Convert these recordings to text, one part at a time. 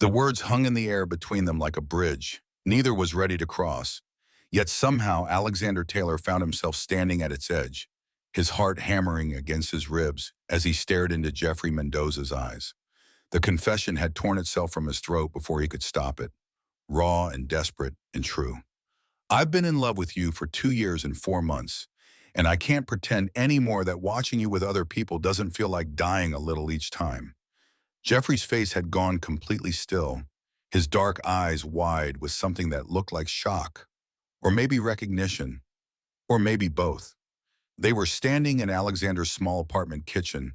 The words hung in the air between them like a bridge. Neither was ready to cross. Yet somehow Alexander Taylor found himself standing at its edge, his heart hammering against his ribs as he stared into Jeffrey Mendoza's eyes. The confession had torn itself from his throat before he could stop it, raw and desperate and true. I've been in love with you for 2 years and 4 months, and I can't pretend anymore that watching you with other people doesn't feel like dying a little each time. Jeffrey's face had gone completely still, his dark eyes wide with something that looked like shock, or maybe recognition, or maybe both. They were standing in Alexander's small apartment kitchen,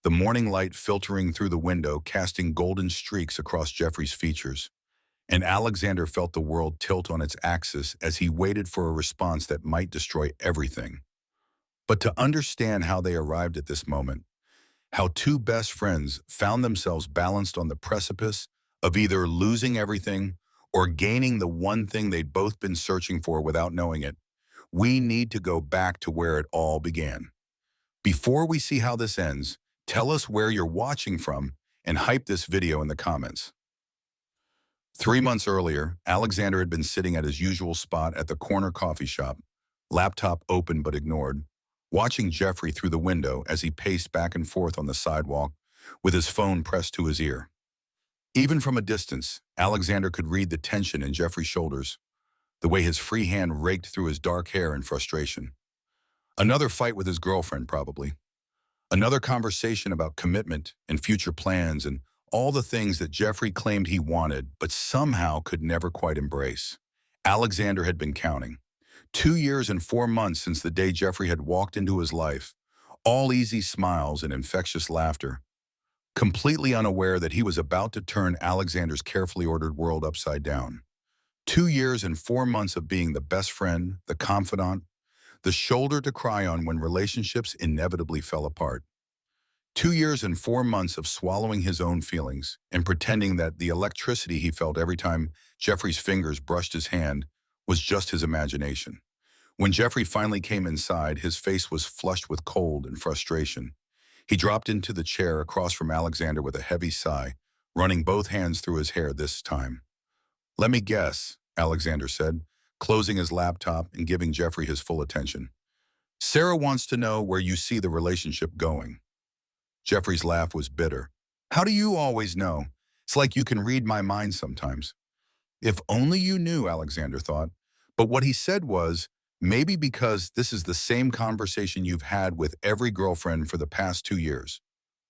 the morning light filtering through the window casting golden streaks across Jeffrey's features. And Alexander felt the world tilt on its axis as he waited for a response that might destroy everything. But to understand how they arrived at this moment, how two best friends found themselves balanced on the precipice of either losing everything or gaining the one thing they'd both been searching for without knowing it, we need to go back to where it all began. Before we see how this ends, tell us where you're watching from and hype this video in the comments. 3 months earlier, Alexander had been sitting at his usual spot at the corner coffee shop, laptop open but ignored, watching Jeffrey through the window as he paced back and forth on the sidewalk with his phone pressed to his ear. Even from a distance, Alexander could read the tension in Jeffrey's shoulders, the way his free hand raked through his dark hair in frustration. Another fight with his girlfriend, probably. Another conversation about commitment and future plans and all the things that Jeffrey claimed he wanted but somehow could never quite embrace. Alexander had been counting. 2 years and 4 months since the day Jeffrey had walked into his life, all easy smiles and infectious laughter, completely unaware that he was about to turn Alexander's carefully ordered world upside down. 2 years and 4 months of being the best friend, the confidant, the shoulder to cry on when relationships inevitably fell apart. 2 years and 4 months of swallowing his own feelings and pretending that the electricity he felt every time Jeffrey's fingers brushed his hand was just his imagination. When Jeffrey finally came inside, his face was flushed with cold and frustration. He dropped into the chair across from Alexander with a heavy sigh, running both hands through his hair this time. "Let me guess," Alexander said, closing his laptop and giving Jeffrey his full attention. "Sarah wants to know where you see the relationship going." Jeffrey's laugh was bitter. "How do you always know? It's like you can read my mind sometimes." If only you knew, Alexander thought. But what he said was, maybe because this is the same conversation you've had with every girlfriend for the past 2 years.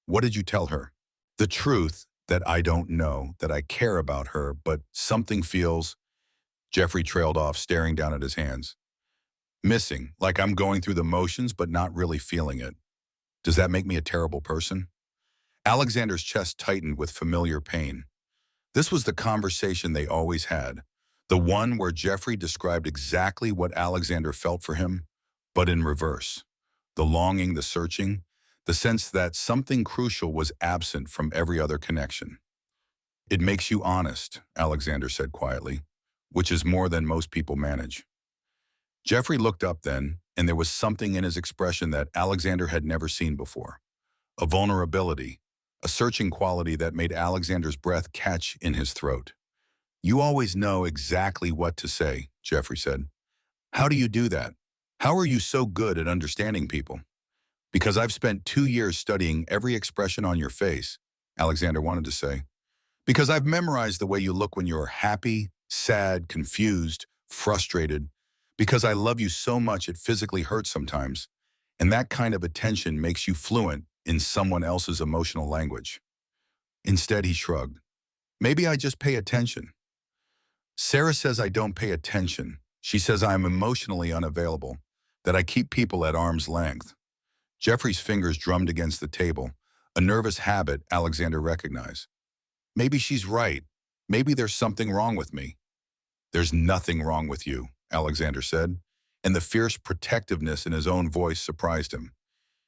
"What did you tell her?" "The truth, that I don't know, that I care about her, but something feels—" Jeffrey trailed off, staring down at his hands. "Missing, like I'm going through the motions but not really feeling it. Does that make me a terrible person?" Alexander's chest tightened with familiar pain. This was the conversation they always had, the one where Jeffrey described exactly what Alexander felt for him, but in reverse. The longing, the searching, the sense that something crucial was absent from every other connection. "It makes you honest," Alexander said quietly, "which is more than most people manage." Jeffrey looked up then, and there was something in his expression that Alexander had never seen before. A vulnerability, a searching quality that made Alexander's breath catch in his throat. "You always know exactly what to say," Jeffrey said. "How do you do that? How are you so good at understanding people?" "Because I've spent 2 years studying every expression on your face," Alexander wanted to say. "Because I've memorized the way you look when you're happy, sad, confused, frustrated. Because I love you so much it physically hurts sometimes. And that kind of attention makes you fluent in someone else's emotional language." Instead, he shrugged. "Maybe I just pay attention." "Sarah says I don't pay attention. She says I am emotionally unavailable, that I keep people at arm's length." Jeffrey's fingers drummed against the table, a nervous habit Alexander recognized. "Maybe she's right. Maybe there's something wrong with me." "There's nothing wrong with you," Alexander said, and the fierce protectiveness in his own voice surprised him.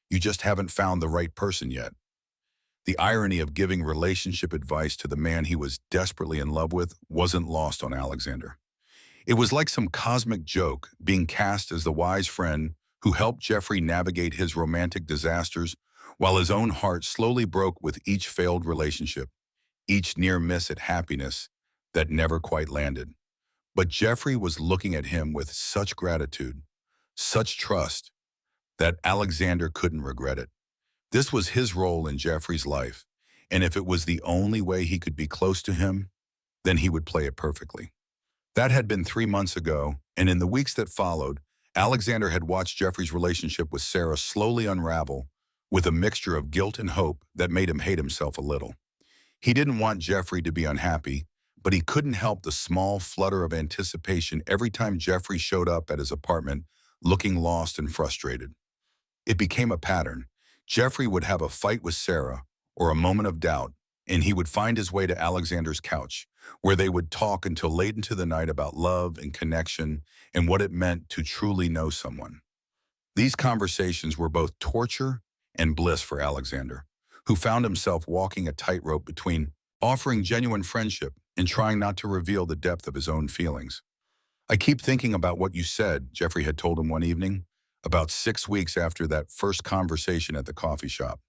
"You just haven't found the right person yet." The irony of giving relationship advice to the man he was desperately in love with wasn't lost on Alexander. It was like some cosmic joke, being cast as the wise friend who helped Jeffrey navigate his romantic disasters while his own heart slowly broke with each failed relationship. each near miss at happiness that never quite landed. But Jeffrey was looking at him with such gratitude, such trust, that Alexander couldn't regret it. This was his role in Jeffrey's life, and if it was the only way he could be close to him, then he would play it perfectly. That had been 3 months ago, and in the weeks that followed, Alexander had watched Jeffrey's relationship with Sarah slowly unravel with a mixture of guilt and hope that made him hate himself a little. He didn't want Jeffrey to be unhappy, but he couldn't help the small flutter of anticipation every time Jeffrey showed up at his apartment looking lost and frustrated. It became a pattern. Jeffrey would have a fight with Sarah or a moment of doubt, and he would find his way to Alexander's couch, where they would talk until late into the night about love and connection and what it meant to truly know someone. These conversations were both torture and bliss for Alexander, who found himself walking a tightrope between offering genuine friendship and trying not to reveal the depth of his own feelings. "I keep thinking about what you said," Jeffrey had told him one evening, about 6 weeks after that first conversation at the coffee shop.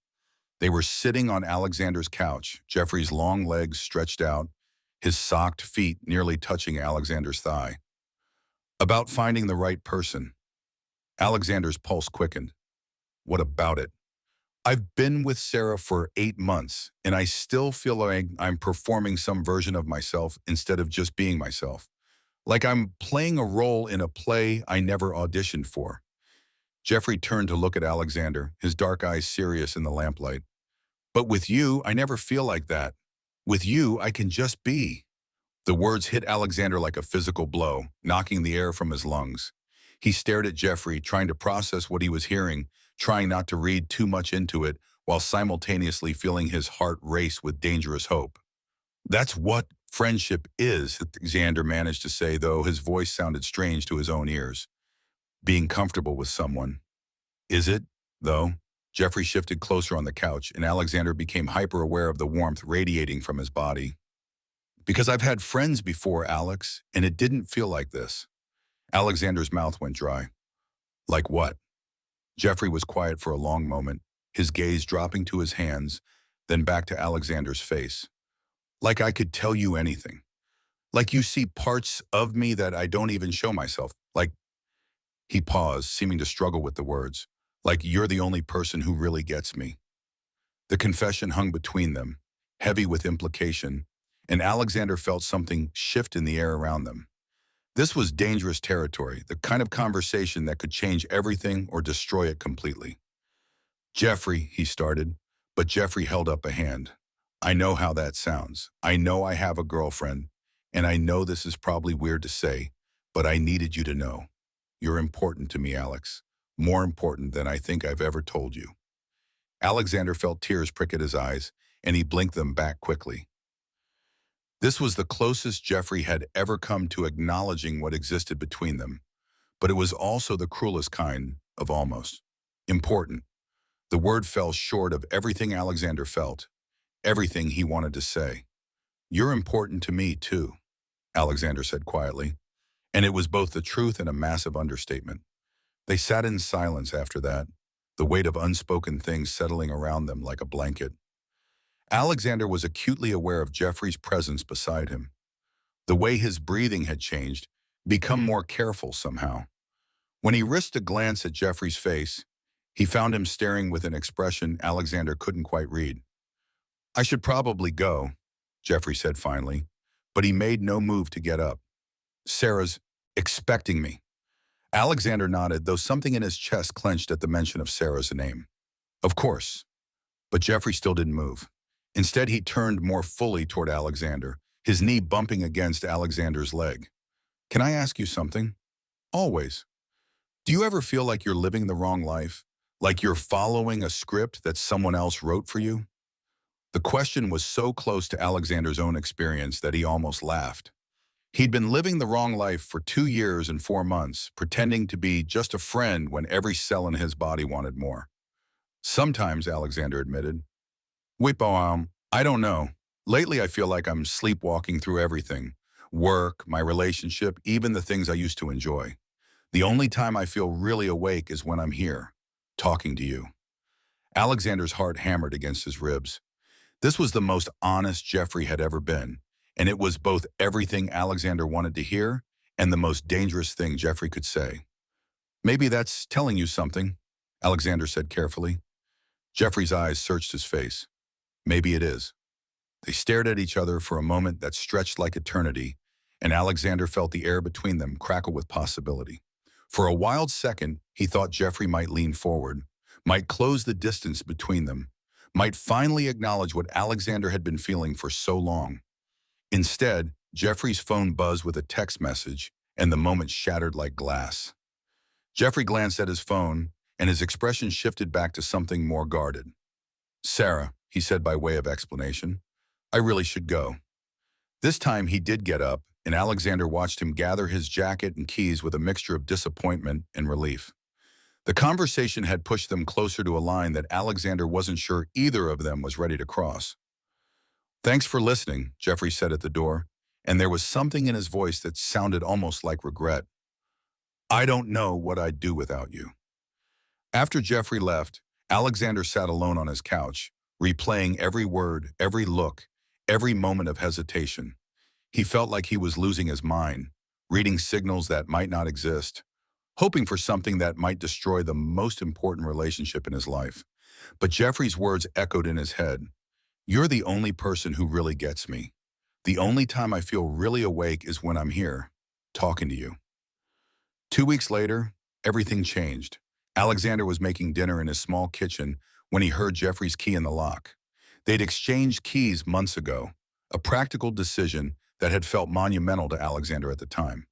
They were sitting on Alexander's couch, Jeffrey's long legs stretched out, his socked feet nearly touching Alexander's thigh. "About finding the right person." Alexander's pulse quickened. "What about it?" "I've been with Sarah for 8 months, and I still feel like I'm performing some version of myself instead of just being myself. Like I'm playing a role in a play I never auditioned for." Jeffrey turned to look at Alexander, his dark eyes serious in the lamplight. "But with you, I never feel like that. With you, I can just be." The words hit Alexander like a physical blow, knocking the air from his lungs. He stared at Jeffrey, trying to process what he was hearing, trying not to read too much into it, while simultaneously feeling his heart race with dangerous hope. "That's what friendship is," Alexander managed to say, though his voice sounded strange to his own ears. "Being comfortable with someone." "Is it, though?" Jeffrey shifted closer on the couch, and Alexander became hyper-aware of the warmth radiating from his body. "Because I've had friends before, Alex, and it didn't feel like this." Alexander's mouth went dry. "Like what?" Jeffrey was quiet for a long moment, his gaze dropping to his hands, then back to Alexander's face. "Like I could tell you anything. Like you see parts of me that I don't even show myself. Like—" He paused, seeming to struggle with the words. "Like you're the only person who really gets me." The confession hung between them, heavy with implication, and Alexander felt something shift in the air around them. This was dangerous territory, the kind of conversation that could change everything or destroy it completely. "Jeffrey," he started, but Jeffrey held up a hand. "I know how that sounds. I know I have a girlfriend, and I know this is probably weird to say, but I needed you to know. You're important to me, Alex. More important than I think I've ever told you." Alexander felt tears prick at his eyes, and he blinked them back quickly. This was the closest Jeffrey had ever come to acknowledging what existed between them, but it was also the cruelest kind of almost. Important. The word fell short of everything Alexander felt, everything he wanted to say. "You're important to me, too," Alexander said quietly, and it was both the truth and a massive understatement. They sat in silence after that, the weight of unspoken things settling around them like a blanket. Alexander was acutely aware of Jeffrey's presence beside him. The way his breathing had changed, become more careful somehow. When he risked a glance at Jeffrey's face, he found him staring with an expression Alexander couldn't quite read. "I should probably go," Jeffrey said finally, but he made no move to get up. "Sarah's expecting me." Alexander nodded, though something in his chest clenched at the mention of Sarah's name. "Of course." But Jeffrey still didn't move. Instead, he turned more fully toward Alexander, his knee bumping against Alexander's leg. "Can I ask you something?" "Always." "Do you ever feel like you're living the wrong life? Like you're following a script that someone else wrote for you?" The question was so close to Alexander's own experience that he almost laughed. He'd been living the wrong life for 2 years and 4 months, pretending to be just a friend when every cell in his body wanted more. "Sometimes," Alexander admitted. "Wait, I don't know. Lately I feel like I'm sleepwalking through everything. Work, my relationship, even the things I used to enjoy. The only time I feel really awake is when I'm here, talking to you." Alexander's heart hammered against his ribs. This was the most honest Jeffrey had ever been, and it was both everything Alexander wanted to hear and the most dangerous thing Jeffrey could say. Maybe that's telling you something, Alexander said carefully. Jeffrey's eyes searched his face. Maybe it is. They stared at each other for a moment that stretched like eternity, and Alexander felt the air between them crackle with possibility. For a wild second, he thought Jeffrey might lean forward, might close the distance between them, might finally acknowledge what Alexander had been feeling for so long. Instead, Jeffrey's phone buzzed with a text message, and the moment shattered like glass. Jeffrey glanced at his phone, and his expression shifted back to something more guarded. "Sarah," he said by way of explanation, "I really should go." This time he did get up, and Alexander watched him gather his jacket and keys with a mixture of disappointment and relief. The conversation had pushed them closer to a line that Alexander wasn't sure either of them was ready to cross. "Thanks for listening," Jeffrey said at the door, and there was something in his voice that sounded almost like regret. "I don't know what I'd do without you." After Jeffrey left, Alexander sat alone on his couch, replaying every word, every look, every moment of hesitation. He felt like he was losing his mind, reading signals that might not exist, hoping for something that might destroy the most important relationship in his life. But Jeffrey's words echoed in his head. "You're the only person who really gets me. The only time I feel really awake is when I'm here, talking to you." 2 weeks later, everything changed. Alexander was making dinner in his small kitchen when he heard Jeffrey's key in the lock. They'd exchanged keys months ago, a practical decision that had felt monumental to Alexander at the time.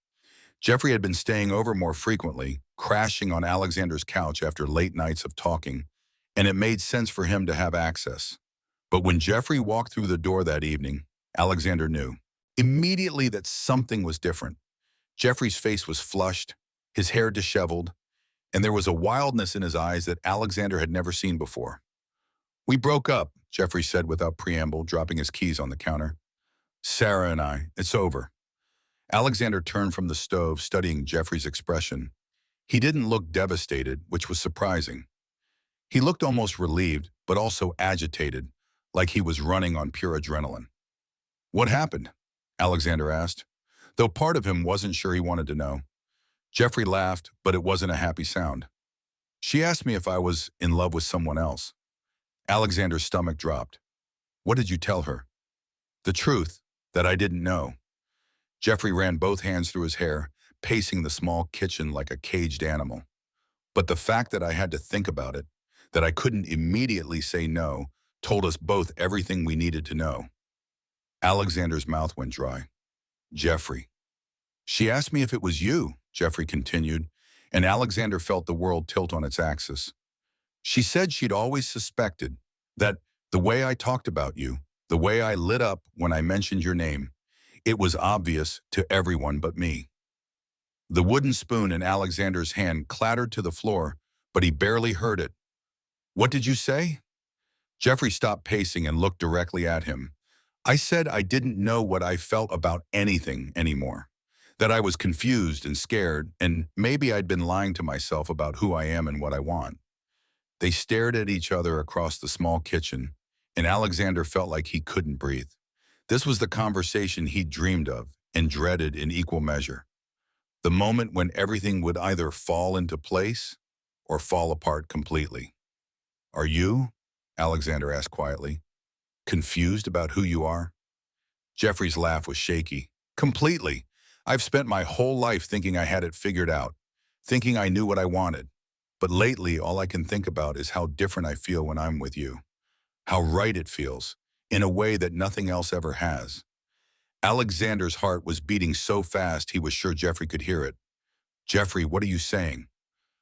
Jeffrey had been staying over more frequently, crashing on Alexander's couch after late nights of talking, and it made sense for him to have access. But when Jeffrey walked through the door that evening, Alexander knew immediately that something was different. Jeffrey's face was flushed, his hair disheveled, and there was a wildness in his eyes that Alexander had never seen before. "We broke up," Jeffrey said without preamble, dropping his keys on the counter. "Sarah and I, it's over." Alexander turned from the stove, studying Jeffrey's expression. He didn't look devastated, which was surprising. He looked almost relieved, but also agitated, like he was running on pure adrenaline. "What happened?" Alexander asked, though part of him wasn't sure he wanted to know. Jeffrey laughed, but it wasn't a happy sound. "She asked me if I was in love with someone else." Alexander's stomach dropped. "What did you tell her?" "The truth, that I didn't know." Jeffrey ran both hands through his hair, pacing the small kitchen like a caged animal. "But the fact that I had to think about it, that I couldn't immediately say no, told us both everything we needed to know." Alexander's mouth went dry. "Jeffrey." "She asked me if it was you," Jeffrey continued, and Alexander felt the world tilt on its axis. "She said she'd always suspected that the way I talked about you, the way I lit up when I mentioned your name, it was obvious to everyone but me." The wooden spoon in Alexander's hand clattered to the floor, but he barely heard it. "What did you say?" Jeffrey stopped pacing and looked directly at him. "I said I didn't know what I felt about anything anymore. That I was confused and scared, and maybe I'd been lying to myself about who I am and what I want." They stared at each other across the small kitchen, and Alexander felt like he couldn't breathe. This was the conversation he'd dreamed of and dreaded in equal measure. The moment when everything would either fall into place or fall apart completely. "Are you," Alexander asked quietly, "confused about who you are?" Jeffrey's laugh was shaky. "Completely. I've spent my whole life thinking I had it figured out, thinking I knew what I wanted. But lately, all I can think about is how different I feel when I'm with you. How right it feels, in a way that nothing else ever has." Alexander's heart was beating so fast he was sure Jeffrey could hear it. "Jeffrey, what are you saying?"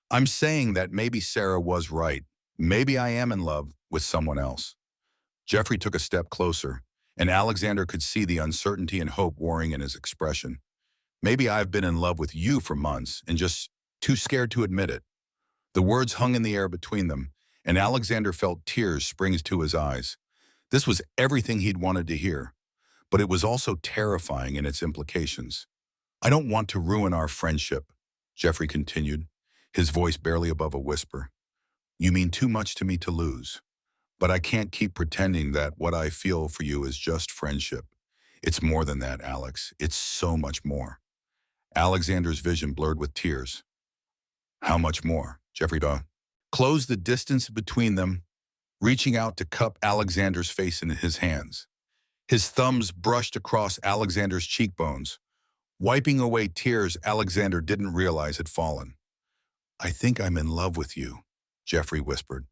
"I'm saying that maybe Sarah was right. Maybe I am in love with someone else." Jeffrey took a step closer, and Alexander could see the uncertainty and hope warring in his expression. "Maybe I've been in love with you for months and just too scared to admit it." The words hung in the air between them, and Alexander felt tears spring to his eyes. This was everything he'd wanted to hear, but it was also terrifying in its implications. "I don't want to ruin our friendship," Jeffrey continued, his voice barely above a whisper. "You mean too much to me to lose. But I can't keep pretending that what I feel for you is just friendship. It's more than that, Alex. It's so much more. Alexander's vision blurred with tears. How much more? Jeffrey Daw closed the distance between them, reaching out to cup Alexander's face in his hands. His thumbs brushed across Alexander's cheekbones, wiping away tears Alexander didn't realize had fallen. I think I'm in love with you, Jeffrey whispered.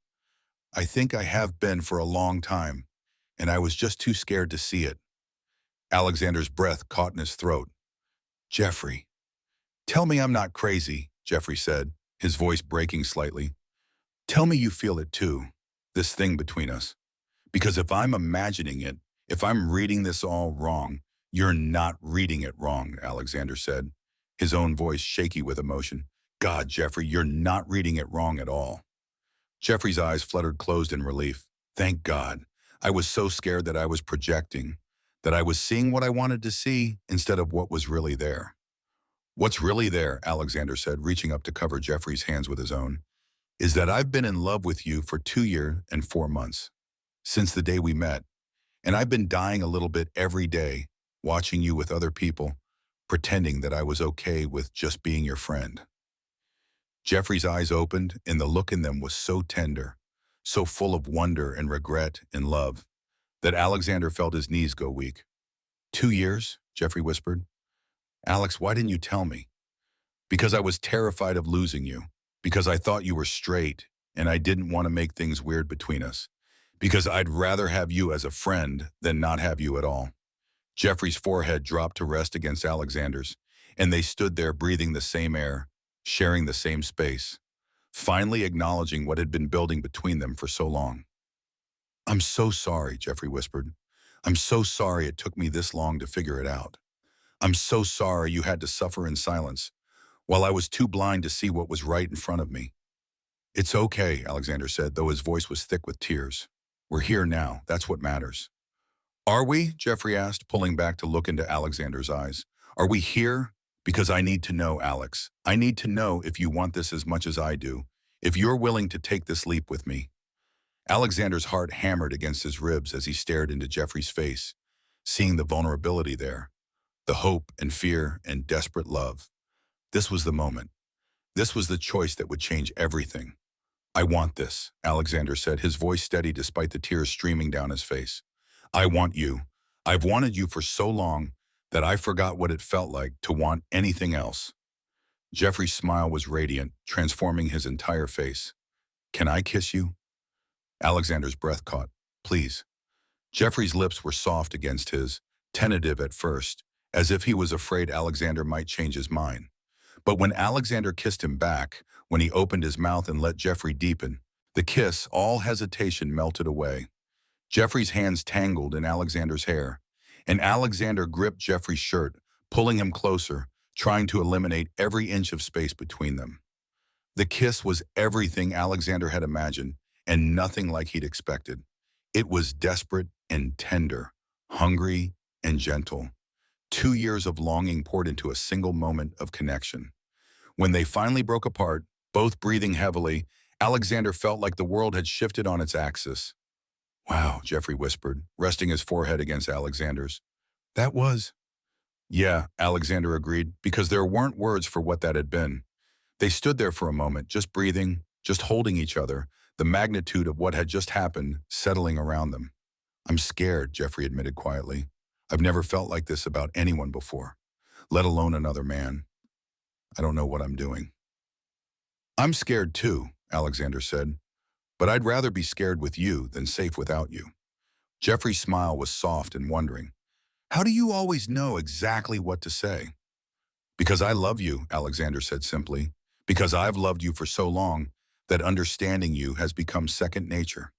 I think I have been for a long time, and I was just too scared to see it. Alexander's breath caught in his throat. Jeffrey, tell me I'm not crazy, Jeffrey said, his voice breaking slightly. Tell me you feel it too, this thing between us. Because if I'm imagining it, if I'm reading this all wrong, you're not reading it wrong, Alexander said, his own voice shaky with emotion. God, Jeffrey, you're not reading it wrong at all. Jeffrey's eyes fluttered closed in relief. Thank God. I was so scared that I was projecting, that I was seeing what I wanted to see instead of what was really there. What's really there, Alexander said, reaching up to cover Jeffrey's hands with his own, is that I've been in love with you for 2 years and 4 months, since the day we met, and I've been dying a little bit every day, watching you with other people, pretending that I was okay with just being your friend. Jeffrey's eyes opened, and the look in them was so tender, so full of wonder and regret and love, that Alexander felt his knees go weak. 2 years? Jeffrey whispered. Alex, why didn't you tell me? Because I was terrified of losing you. Because I thought you were straight, and I didn't want to make things weird between us. Because I'd rather have you as a friend than not have you at all. Jeffrey's forehead dropped to rest against Alexander's, and they stood there breathing the same air, sharing the same space, finally acknowledging what had been building between them for so long. I'm so sorry, Jeffrey whispered. I'm so sorry it took me this long to figure it out. I'm so sorry you had to suffer in silence, while I was too blind to see what was right in front of me. It's okay, Alexander said, though his voice was thick with tears. We're here now. That's what matters. Are we? Jeffrey asked, pulling back to look into Alexander's eyes. Are we here? Because I need to know, Alex. I need to know if you want this as much as I do, if you're willing to take this leap with me. Alexander's heart hammered against his ribs as he stared into Jeffrey's face, seeing the vulnerability there, the hope and fear and desperate love. This was the moment. This was the choice that would change everything. I want this, Alexander said, his voice steady despite the tears streaming down his face. I want you. I've wanted you for so long that I forgot what it felt like to want anything else. Jeffrey's smile was radiant, transforming his entire face. Can I kiss you? Alexander's breath caught. Please. Jeffrey's lips were soft against his, tentative at first, as if he was afraid Alexander might change his mind. But when Alexander kissed him back, when he opened his mouth and let Jeffrey deepen, the kiss, all hesitation, melted away. Jeffrey's hands tangled in Alexander's hair, and Alexander gripped Jeffrey's shirt, pulling him closer, trying to eliminate every inch of space between them. The kiss was everything Alexander had imagined, and nothing like he'd expected. It was desperate and tender, hungry and gentle. 2 years of longing poured into a single moment of connection. When they finally broke apart, both breathing heavily, Alexander felt like the world had shifted on its axis. Wow, Jeffrey whispered, resting his forehead against Alexander's. That was... Yeah, Alexander agreed, because there weren't words for what that had been. They stood there for a moment, just breathing, just holding each other, the magnitude of what had just happened settling around them. I'm scared, Jeffrey admitted quietly. I've never felt like this about anyone before, let alone another man. I don't know what I'm doing. I'm scared too, Alexander said, but I'd rather be scared with you than safe without you. Jeffrey's smile was soft and wondering. How do you always know exactly what to say? Because I love you, Alexander said simply. Because I've loved you for so long that understanding you has become second nature.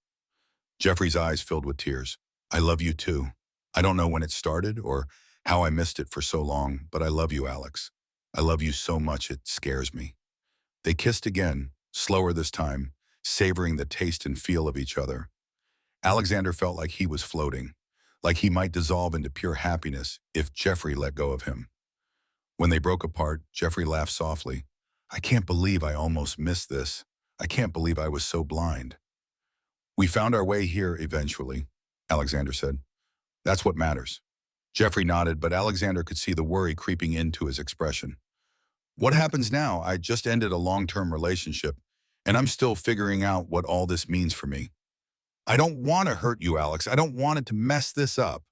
Jeffrey's eyes filled with tears. I love you too. I don't know when it started or how I missed it for so long, but I love you, Alex. I love you so much it scares me. They kissed again, slower this time, savoring the taste and feel of each other. Alexander felt like he was floating, like he might dissolve into pure happiness if Jeffrey let go of him. When they broke apart, Jeffrey laughed softly. I can't believe I almost missed this. I can't believe I was so blind. We found our way here eventually, Alexander said. That's what matters. Jeffrey nodded, but Alexander could see the worry creeping into his expression. What happens now? I just ended a long-term relationship, and I'm still figuring out what all this means for me. I don't want to hurt you, Alex. I don't want it to mess this up.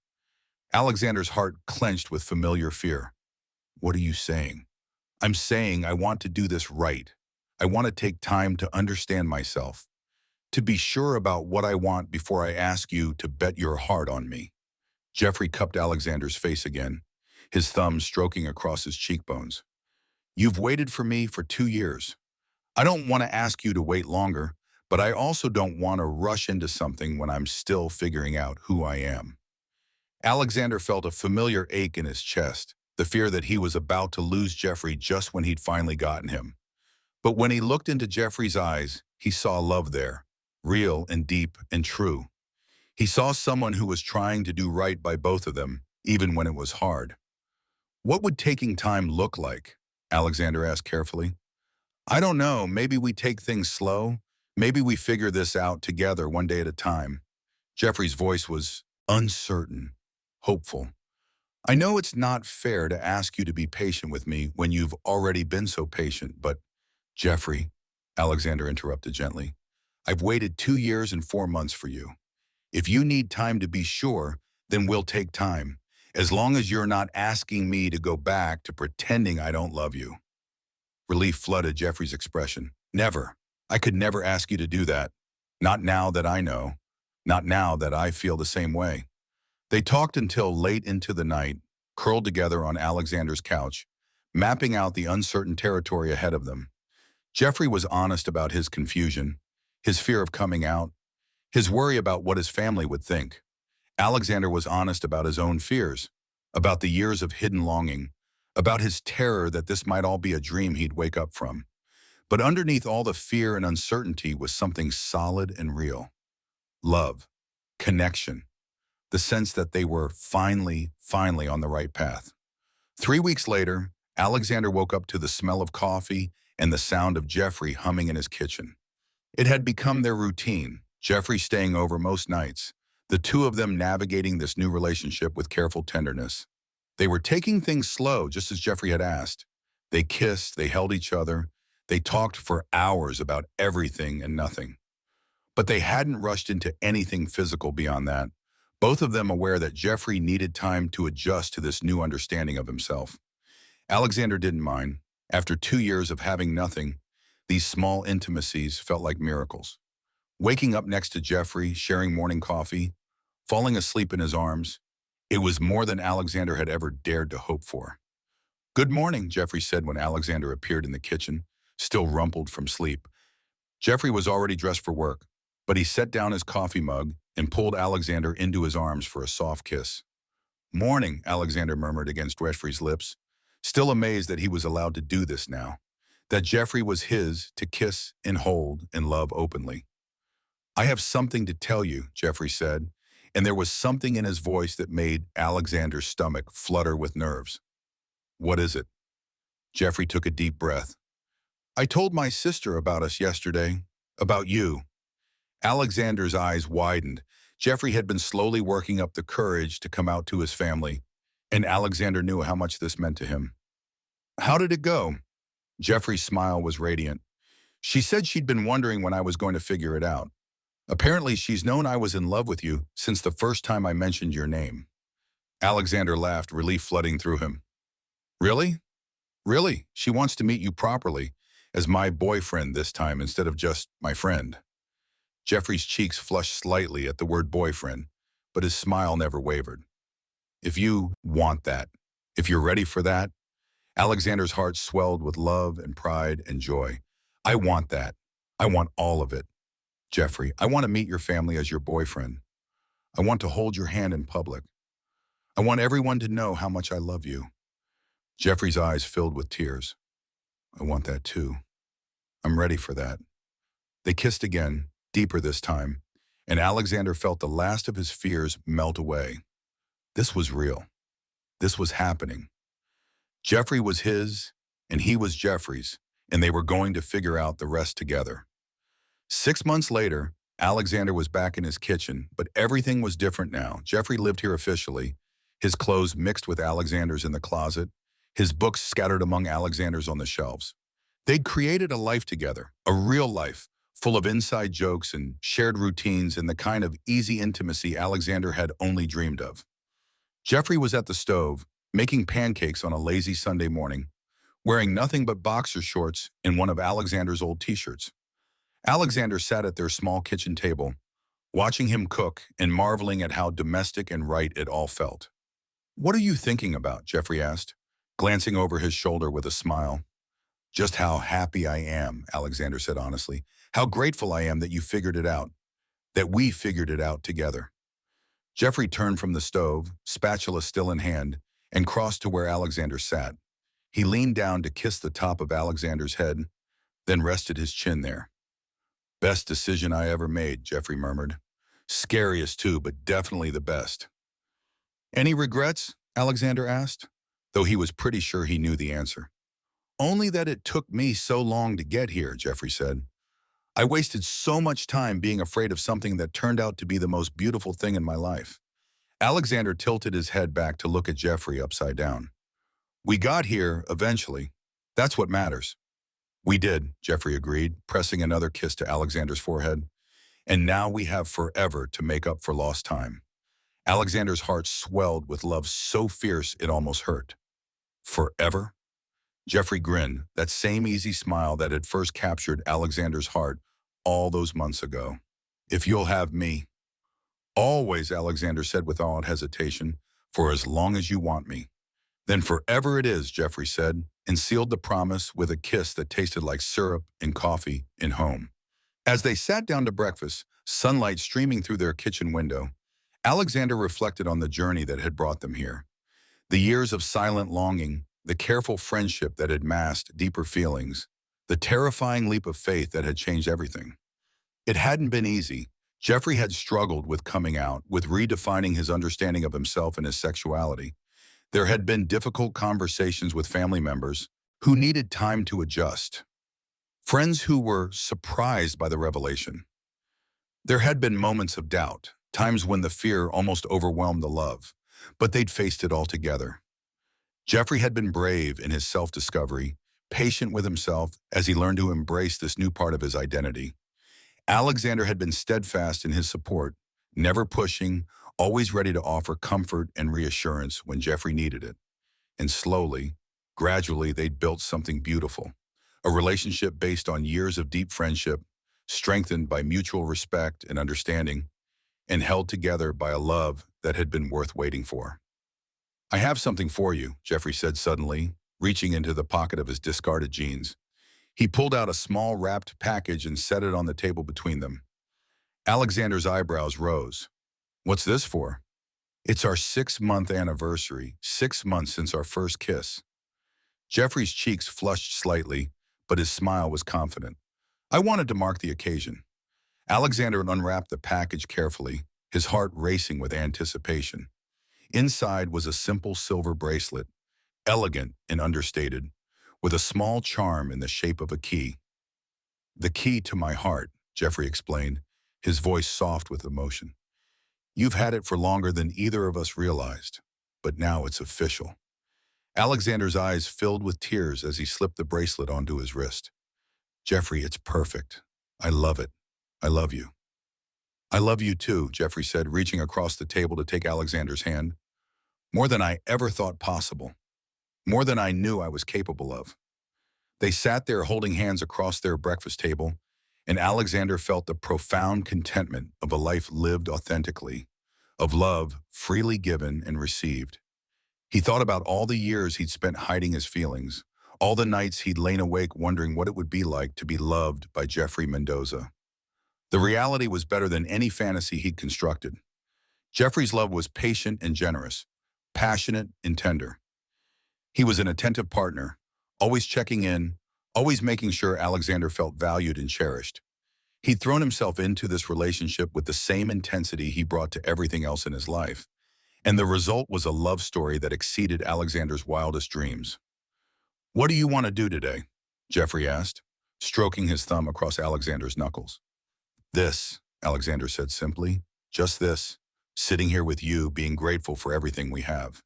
Alexander's heart clenched with familiar fear. What are you saying? I'm saying I want to do this right. I want to take time to understand myself, to be sure about what I want before I ask you to bet your heart on me. Jeffrey cupped Alexander's face again, his thumb stroking across his cheekbones. You've waited for me for 2 years. I don't want to ask you to wait longer, but I also don't want to rush into something when I'm still figuring out who I am. Alexander felt a familiar ache in his chest, the fear that he was about to lose Jeffrey just when he'd finally gotten him. But when he looked into Jeffrey's eyes, he saw love there, real and deep and true. He saw someone who was trying to do right by both of them, even when it was hard. What would taking time look like? Alexander asked carefully. I don't know, maybe we take things slow. Maybe we figure this out together one day at a time. Jeffrey's voice was uncertain, hopeful. I know it's not fair to ask you to be patient with me when you've already been so patient, but Jeffrey, Alexander interrupted gently, I've waited 2 years and 4 months for you. If you need time to be sure, then we'll take time, as long as you're not asking me to go back to pretending I don't love you. Relief flooded Jeffrey's expression. Never. I could never ask you to do that. Not now that I know. Not now that I feel the same way. They talked until late into the night, curled together on Alexander's couch, mapping out the uncertain territory ahead of them. Jeffrey was honest about his confusion, his fear of coming out, his worry about what his family would think. Alexander was honest about his own fears, about the years of hidden longing, about his terror that this might all be a dream he'd wake up from. But underneath all the fear and uncertainty was something solid and real. Love, connection, the sense that they were finally on the right path. 3 weeks later, Alexander woke up to the smell of coffee and the sound of Jeffrey humming in his kitchen. It had become their routine, Jeffrey staying over most nights, the two of them navigating this new relationship with careful tenderness. They were taking things slow, just as Jeffrey had asked. They kissed, they held each other, they talked for hours about everything and nothing. But they hadn't rushed into anything physical beyond that, both of them aware that Jeffrey needed time to adjust to this new understanding of himself. Alexander didn't mind. After 2 years of having nothing, these small intimacies felt like miracles. Waking up next to Jeffrey, sharing morning coffee, falling asleep in his arms, it was more than Alexander had ever dared to hope for. Good morning, Jeffrey said when Alexander appeared in the kitchen, still rumpled from sleep. Jeffrey was already dressed for work, but he set down his coffee mug and pulled Alexander into his arms for a soft kiss. Morning, Alexander murmured against Jeffrey's lips, still amazed that he was allowed to do this now, that Jeffrey was his to kiss and hold and love openly. I have something to tell you, Jeffrey said, and there was something in his voice that made Alexander's stomach flutter with nerves. What is it? Jeffrey took a deep breath. I told my sister about us yesterday, about you. Alexander's eyes widened. Jeffrey had been slowly working up the courage to come out to his family, and Alexander knew how much this meant to him. How did it go? Jeffrey's smile was radiant. She said she'd been wondering when I was going to figure it out. Apparently, she's known I was in love with you since the first time I mentioned your name. Alexander laughed, relief flooding through him. Really? Really? She wants to meet you properly, as my boyfriend this time instead of just my friend. Jeffrey's cheeks flushed slightly at the word boyfriend, but his smile never wavered. If you want that, if you're ready for that, Alexander's heart swelled with love and pride and joy. I want that. I want all of it. Jeffrey, I want to meet your family as your boyfriend. I want to hold your hand in public. I want everyone to know how much I love you. Jeffrey's eyes filled with tears. I want that too. I'm ready for that. They kissed again, deeper this time, and Alexander felt the last of his fears melt away. This was real. This was happening. Jeffrey was his, and he was Jeffrey's, and they were going to figure out the rest together. 6 months later, Alexander was back in his kitchen, but everything was different now. Jeffrey lived here officially, his clothes mixed with Alexander's in the closet, his books scattered among Alexander's on the shelves. They'd created a life together, a real life, full of inside jokes and shared routines and the kind of easy intimacy Alexander had only dreamed of. Jeffrey was at the stove, making pancakes on a lazy Sunday morning, wearing nothing but boxer shorts and one of Alexander's old t-shirts. Alexander sat at their small kitchen table, watching him cook and marveling at how domestic and right it all felt. "What are you thinking about?" Jeffrey asked, glancing over his shoulder with a smile. "Just how happy I am," Alexander said honestly. "How grateful I am that you figured it out, that we figured it out together." Jeffrey turned from the stove, spatula still in hand, and crossed to where Alexander sat. He leaned down to kiss the top of Alexander's head, then rested his chin there. "Best decision I ever made," Jeffrey murmured. "Scariest too, but definitely the best." "Any regrets?" Alexander asked, though he was pretty sure he knew the answer. "Only that it took me so long to get here," Jeffrey said. "I wasted so much time being afraid of something that turned out to be the most beautiful thing in my life." Alexander tilted his head back to look at Jeffrey upside down. "We got here, eventually. That's what matters." "We did," Jeffrey agreed, pressing another kiss to Alexander's forehead. "And now we have forever to make up for lost time." Alexander's heart swelled with love so fierce it almost hurt. "Forever?" Jeffrey grinned, that same easy smile that had first captured Alexander's heart all those months ago. "If you'll have me." "Always," Alexander said without hesitation, "for as long as you want me." "Then forever it is," Jeffrey said, and sealed the promise with a kiss that tasted like syrup and coffee in home. As they sat down to breakfast, sunlight streaming through their kitchen window, Alexander reflected on the journey that had brought them here. The years of silent longing, the careful friendship that had masked deeper feelings, the terrifying leap of faith that had changed everything. It hadn't been easy. Jeffrey had struggled with coming out, with redefining his understanding of himself and his sexuality. There had been difficult conversations with family members who needed time to adjust. Friends who were surprised by the revelation. There had been moments of doubt, times when the fear almost overwhelmed the love, but they'd faced it all together. Jeffrey had been brave in his self-discovery, patient with himself as he learned to embrace this new part of his identity. Alexander had been steadfast in his support, never pushing, always ready to offer comfort and reassurance when Jeffrey needed it. And slowly, gradually, they'd built something beautiful, a relationship based on years of deep friendship, strengthened by mutual respect and understanding, and held together by a love that had been worth waiting for. "I have something for you," Jeffrey said suddenly, reaching into the pocket of his discarded jeans. He pulled out a small wrapped package and set it on the table between them. Alexander's eyebrows rose. "What's this for?" "It's our 6-month anniversary, 6 months since our first kiss." Jeffrey's cheeks flushed slightly, but his smile was confident. "I wanted to mark the occasion." Alexander unwrapped the package carefully, his heart racing with anticipation. Inside was a simple silver bracelet, elegant and understated, with a small charm in the shape of a key. "The key to my heart," Jeffrey explained, his voice soft with emotion. "You've had it for longer than either of us realized, but now it's official." Alexander's eyes filled with tears as he slipped the bracelet onto his wrist. "Jeffrey, it's perfect. I love it. I love you." "I love you too," Jeffrey said, reaching across the table to take Alexander's hand. "More than I ever thought possible. More than I knew I was capable of." They sat there holding hands across their breakfast table, and Alexander felt the profound contentment of a life lived authentically, of love freely given and received. He thought about all the years he'd spent hiding his feelings, all the nights he'd lain awake wondering what it would be like to be loved by Jeffrey Mendoza. The reality was better than any fantasy he'd constructed. Jeffrey's love was patient and generous, passionate and tender. He was an attentive partner, always checking in, always making sure Alexander felt valued and cherished. He'd thrown himself into this relationship with the same intensity he brought to everything else in his life, and the result was a love story that exceeded Alexander's wildest dreams. "What do you want to do today?" Jeffrey asked, stroking his thumb across Alexander's knuckles. "This," Alexander said simply. Just this, sitting here with you, being grateful for everything we have.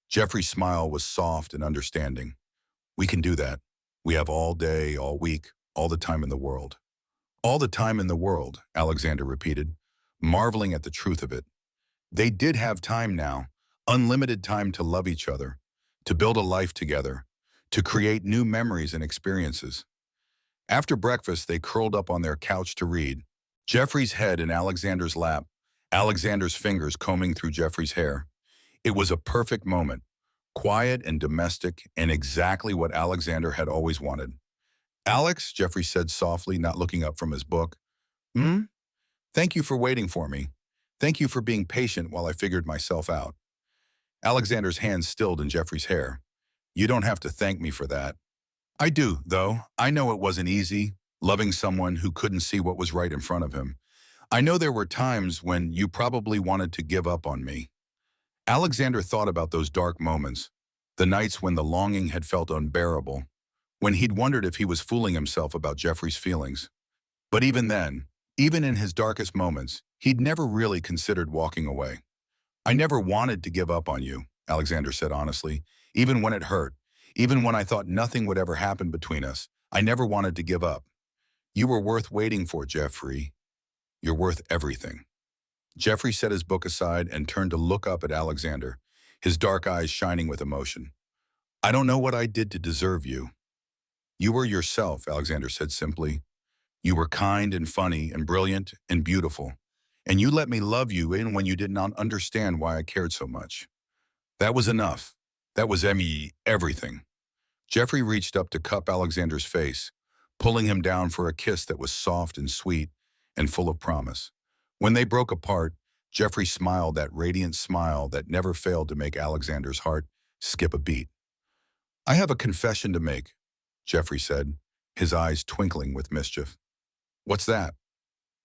Jeffrey's smile was soft and understanding. We can do that. We have all day, all week, all the time in the world. All the time in the world, Alexander repeated, marveling at the truth of it. They did have time now, unlimited time to love each other, to build a life together, to create new memories and experiences. After breakfast, they curled up on their couch to read, Jeffrey's head in Alexander's lap, Alexander's fingers combing through Jeffrey's hair. It was a perfect moment, quiet and domestic, and exactly what Alexander had always wanted. Alex, Jeffrey said softly, not looking up from his book. Hmm? Thank you for waiting for me. Thank you for being patient while I figured myself out. Alexander's hands stilled in Jeffrey's hair. You don't have to thank me for that. I do, though. I know it wasn't easy, loving someone who couldn't see what was right in front of him. I know there were times when you probably wanted to give up on me. Alexander thought about those dark moments, the nights when the longing had felt unbearable, when he'd wondered if he was fooling himself about Jeffrey's feelings. But even then, even in his darkest moments, he'd never really considered walking away. I never wanted to give up on you, Alexander said honestly, even when it hurt, even when I thought nothing would ever happen between us. I never wanted to give up. You were worth waiting for, Jeffrey. You're worth everything. Jeffrey set his book aside and turned to look up at Alexander, his dark eyes shining with emotion. I don't know what I did to deserve you. You were yourself, Alexander said simply. You were kind and funny and brilliant and beautiful. And you let me love you even when you did not understand why I cared so much. That was enough. That was everything. Jeffrey reached up to cup Alexander's face, pulling him down for a kiss that was soft and sweet and full of promise. When they broke apart, Jeffrey smiled that radiant smile that never failed to make Alexander's heart skip a beat. I have a confession to make, Jeffrey said, his eyes twinkling with mischief. What's that?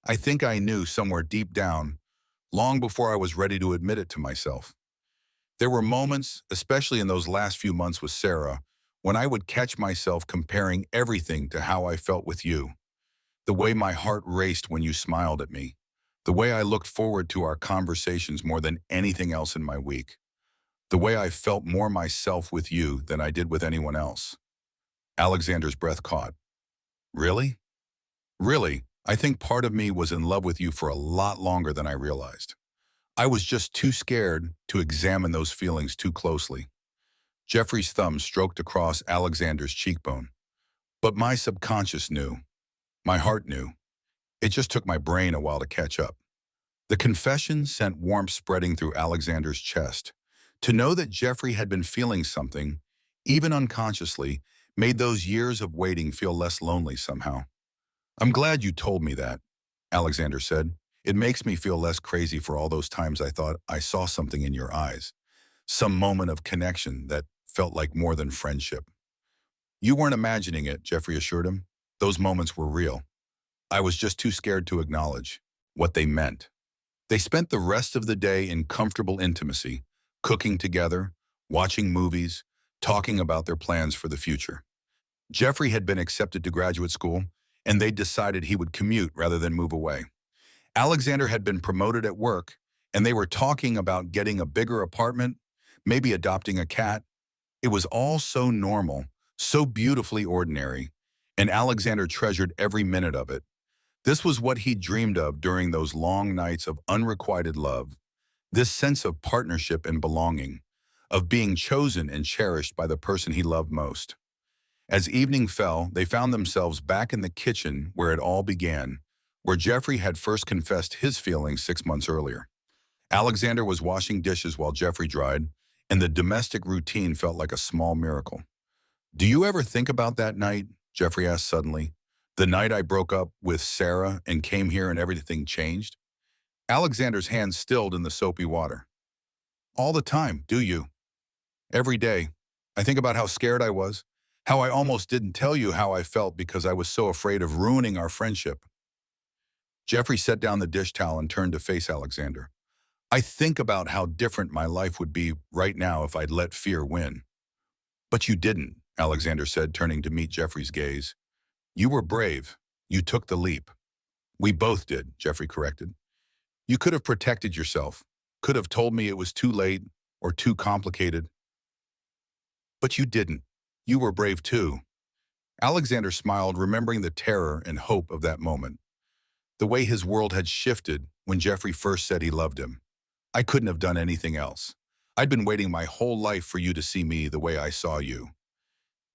I think I knew somewhere deep down, long before I was ready to admit it to myself. There were moments, especially in those last few months with Sarah, when I would catch myself comparing everything to how I felt with you. The way my heart raced when you smiled at me. The way I looked forward to our conversations more than anything else in my week. The way I felt more myself with you than I did with anyone else. Alexander's breath caught. Really? Really, I think part of me was in love with you for a lot longer than I realized. I was just too scared to examine those feelings too closely. Jeffrey's thumb stroked across Alexander's cheekbone. But my subconscious knew. My heart knew. It just took my brain a while to catch up. The confession sent warmth spreading through Alexander's chest. To know that Jeffrey had been feeling something, even unconsciously, made those years of waiting feel less lonely somehow. I'm glad you told me that, Alexander said. It makes me feel less crazy for all those times I thought I saw something in your eyes. Some moment of connection that felt like more than friendship. You weren't imagining it, Jeffrey assured him. Those moments were real. I was just too scared to acknowledge what they meant. They spent the rest of the day in comfortable intimacy, cooking together, watching movies, talking about their plans for the future. Jeffrey had been accepted to graduate school, and they decided he would commute rather than move away. Alexander had been promoted at work, and they were talking about getting a bigger apartment, maybe adopting a cat. It was all so normal, so beautifully ordinary, and Alexander treasured every minute of it. This was what he dreamed of during those long nights of unrequited love, this sense of partnership and belonging, of being chosen and cherished by the person he loved most. As evening fell, they found themselves back in the kitchen where it all began, where Jeffrey had first confessed his feelings 6 months earlier. Alexander was washing dishes while Jeffrey dried, and the domestic routine felt like a small miracle. Do you ever think about that night? Jeffrey asked suddenly. The night I broke up with Sarah and came here and everything changed? Alexander's hands stilled in the soapy water. All the time, do you? Every day. I think about how scared I was, how I almost didn't tell you how I felt because I was so afraid of ruining our friendship. Jeffrey set down the dish towel and turned to face Alexander. I think about how different my life would be right now if I'd let fear win. But you didn't, Alexander said, turning to meet Jeffrey's gaze. You were brave. You took the leap. We both did, Jeffrey corrected. You could have protected yourself, could have told me it was too late or too complicated, but you didn't. You were brave too. Alexander smiled, remembering the terror and hope of that moment, the way his world had shifted when Jeffrey first said he loved him. I couldn't have done anything else. I'd been waiting my whole life for you to see me the way I saw you.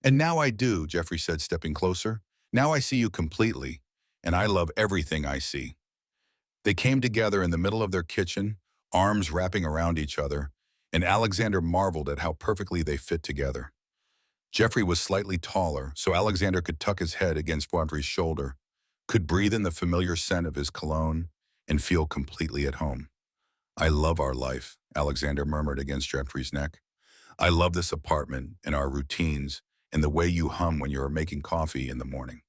And now I do, Jeffrey said, stepping closer. Now I see you completely, and I love everything I see. They came together in the middle of their kitchen, arms wrapping around each other, and Alexander marveled at how perfectly they fit together. Jeffrey was slightly taller, so Alexander could tuck his head against Jeffrey's shoulder, could breathe in the familiar scent of his cologne, and feel completely at home. I love our life, Alexander murmured against Jeffrey's neck. I love this apartment and our routines and the way you hum when you are making coffee in the morning.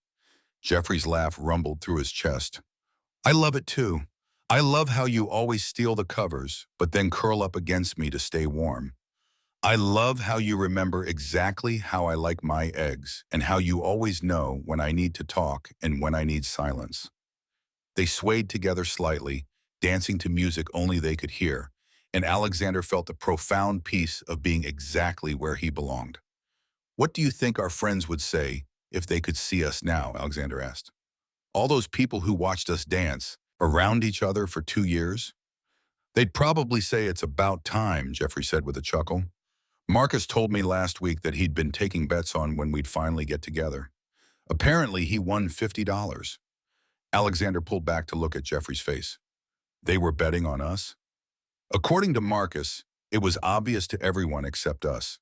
Jeffrey's laugh rumbled through his chest. I love it too. I love how you always steal the covers, but then curl up against me to stay warm. I love how you remember exactly how I like my eggs and how you always know when I need to talk and when I need silence. They swayed together slightly, dancing to music only they could hear, and Alexander felt the profound peace of being exactly where he belonged. What do you think our friends would say if they could see us now? Alexander asked. All those people who watched us dance around each other for 2 years? They'd probably say it's about time, Jeffrey said with a chuckle. Marcus told me last week that he'd been taking bets on when we'd finally get together. Apparently, he won $50. Alexander pulled back to look at Jeffrey's face. They were betting on us? According to Marcus, it was obvious to everyone except us.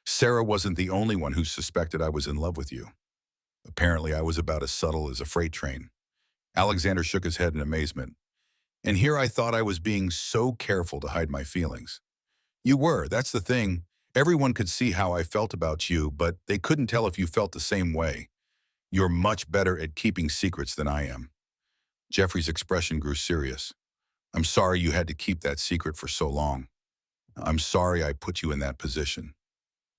Sarah wasn't the only one who suspected I was in love with you. Apparently, I was about as subtle as a freight train. Alexander shook his head in amazement. And here I thought I was being so careful to hide my feelings. You were, that's the thing. Everyone could see how I felt about you, but they couldn't tell if you felt the same way. You're much better at keeping secrets than I am. Jeffrey's expression grew serious. I'm sorry you had to keep that secret for so long. I'm sorry I put you in that position.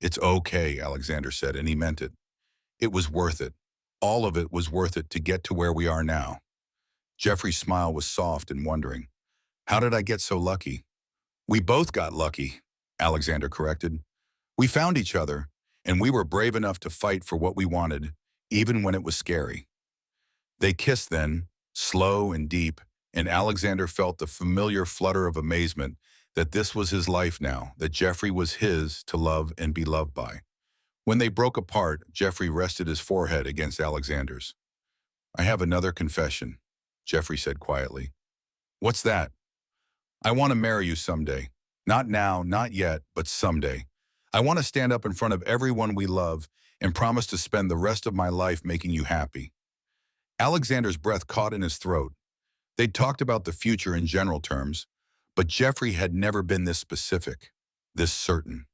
It's okay, Alexander said, and he meant it. It was worth it. All of it was worth it to get to where we are now. Jeffrey's smile was soft and wondering. How did I get so lucky? We both got lucky, Alexander corrected. We found each other, and we were brave enough to fight for what we wanted, even when it was scary. They kissed then, slow and deep, and Alexander felt the familiar flutter of amazement that this was his life now, that Jeffrey was his to love and be loved by. When they broke apart, Jeffrey rested his forehead against Alexander's. I have another confession, Jeffrey said quietly. What's that? I want to marry you someday. Not now, not yet, but someday. I want to stand up in front of everyone we love and promise to spend the rest of my life making you happy. Alexander's breath caught in his throat. They'd talked about the future in general terms, but Jeffrey had never been this specific, this certain.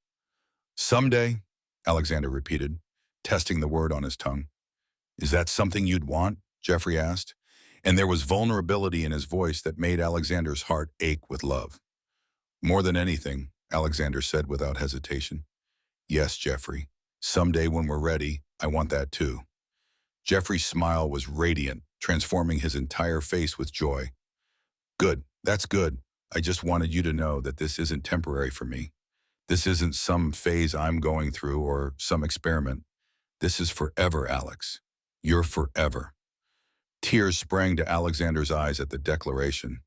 Someday, Alexander repeated, testing the word on his tongue. Is that something you'd want? Jeffrey asked, and there was vulnerability in his voice that made Alexander's heart ache with love. More than anything, Alexander said without hesitation. Yes, Jeffrey. Someday when we're ready, I want that too. Jeffrey's smile was radiant, transforming his entire face with joy. Good, that's good. I just wanted you to know that this isn't temporary for me. This isn't some phase I'm going through or some experiment. This is forever, Alex. You're forever. Tears sprang to Alexander's eyes at the declaration.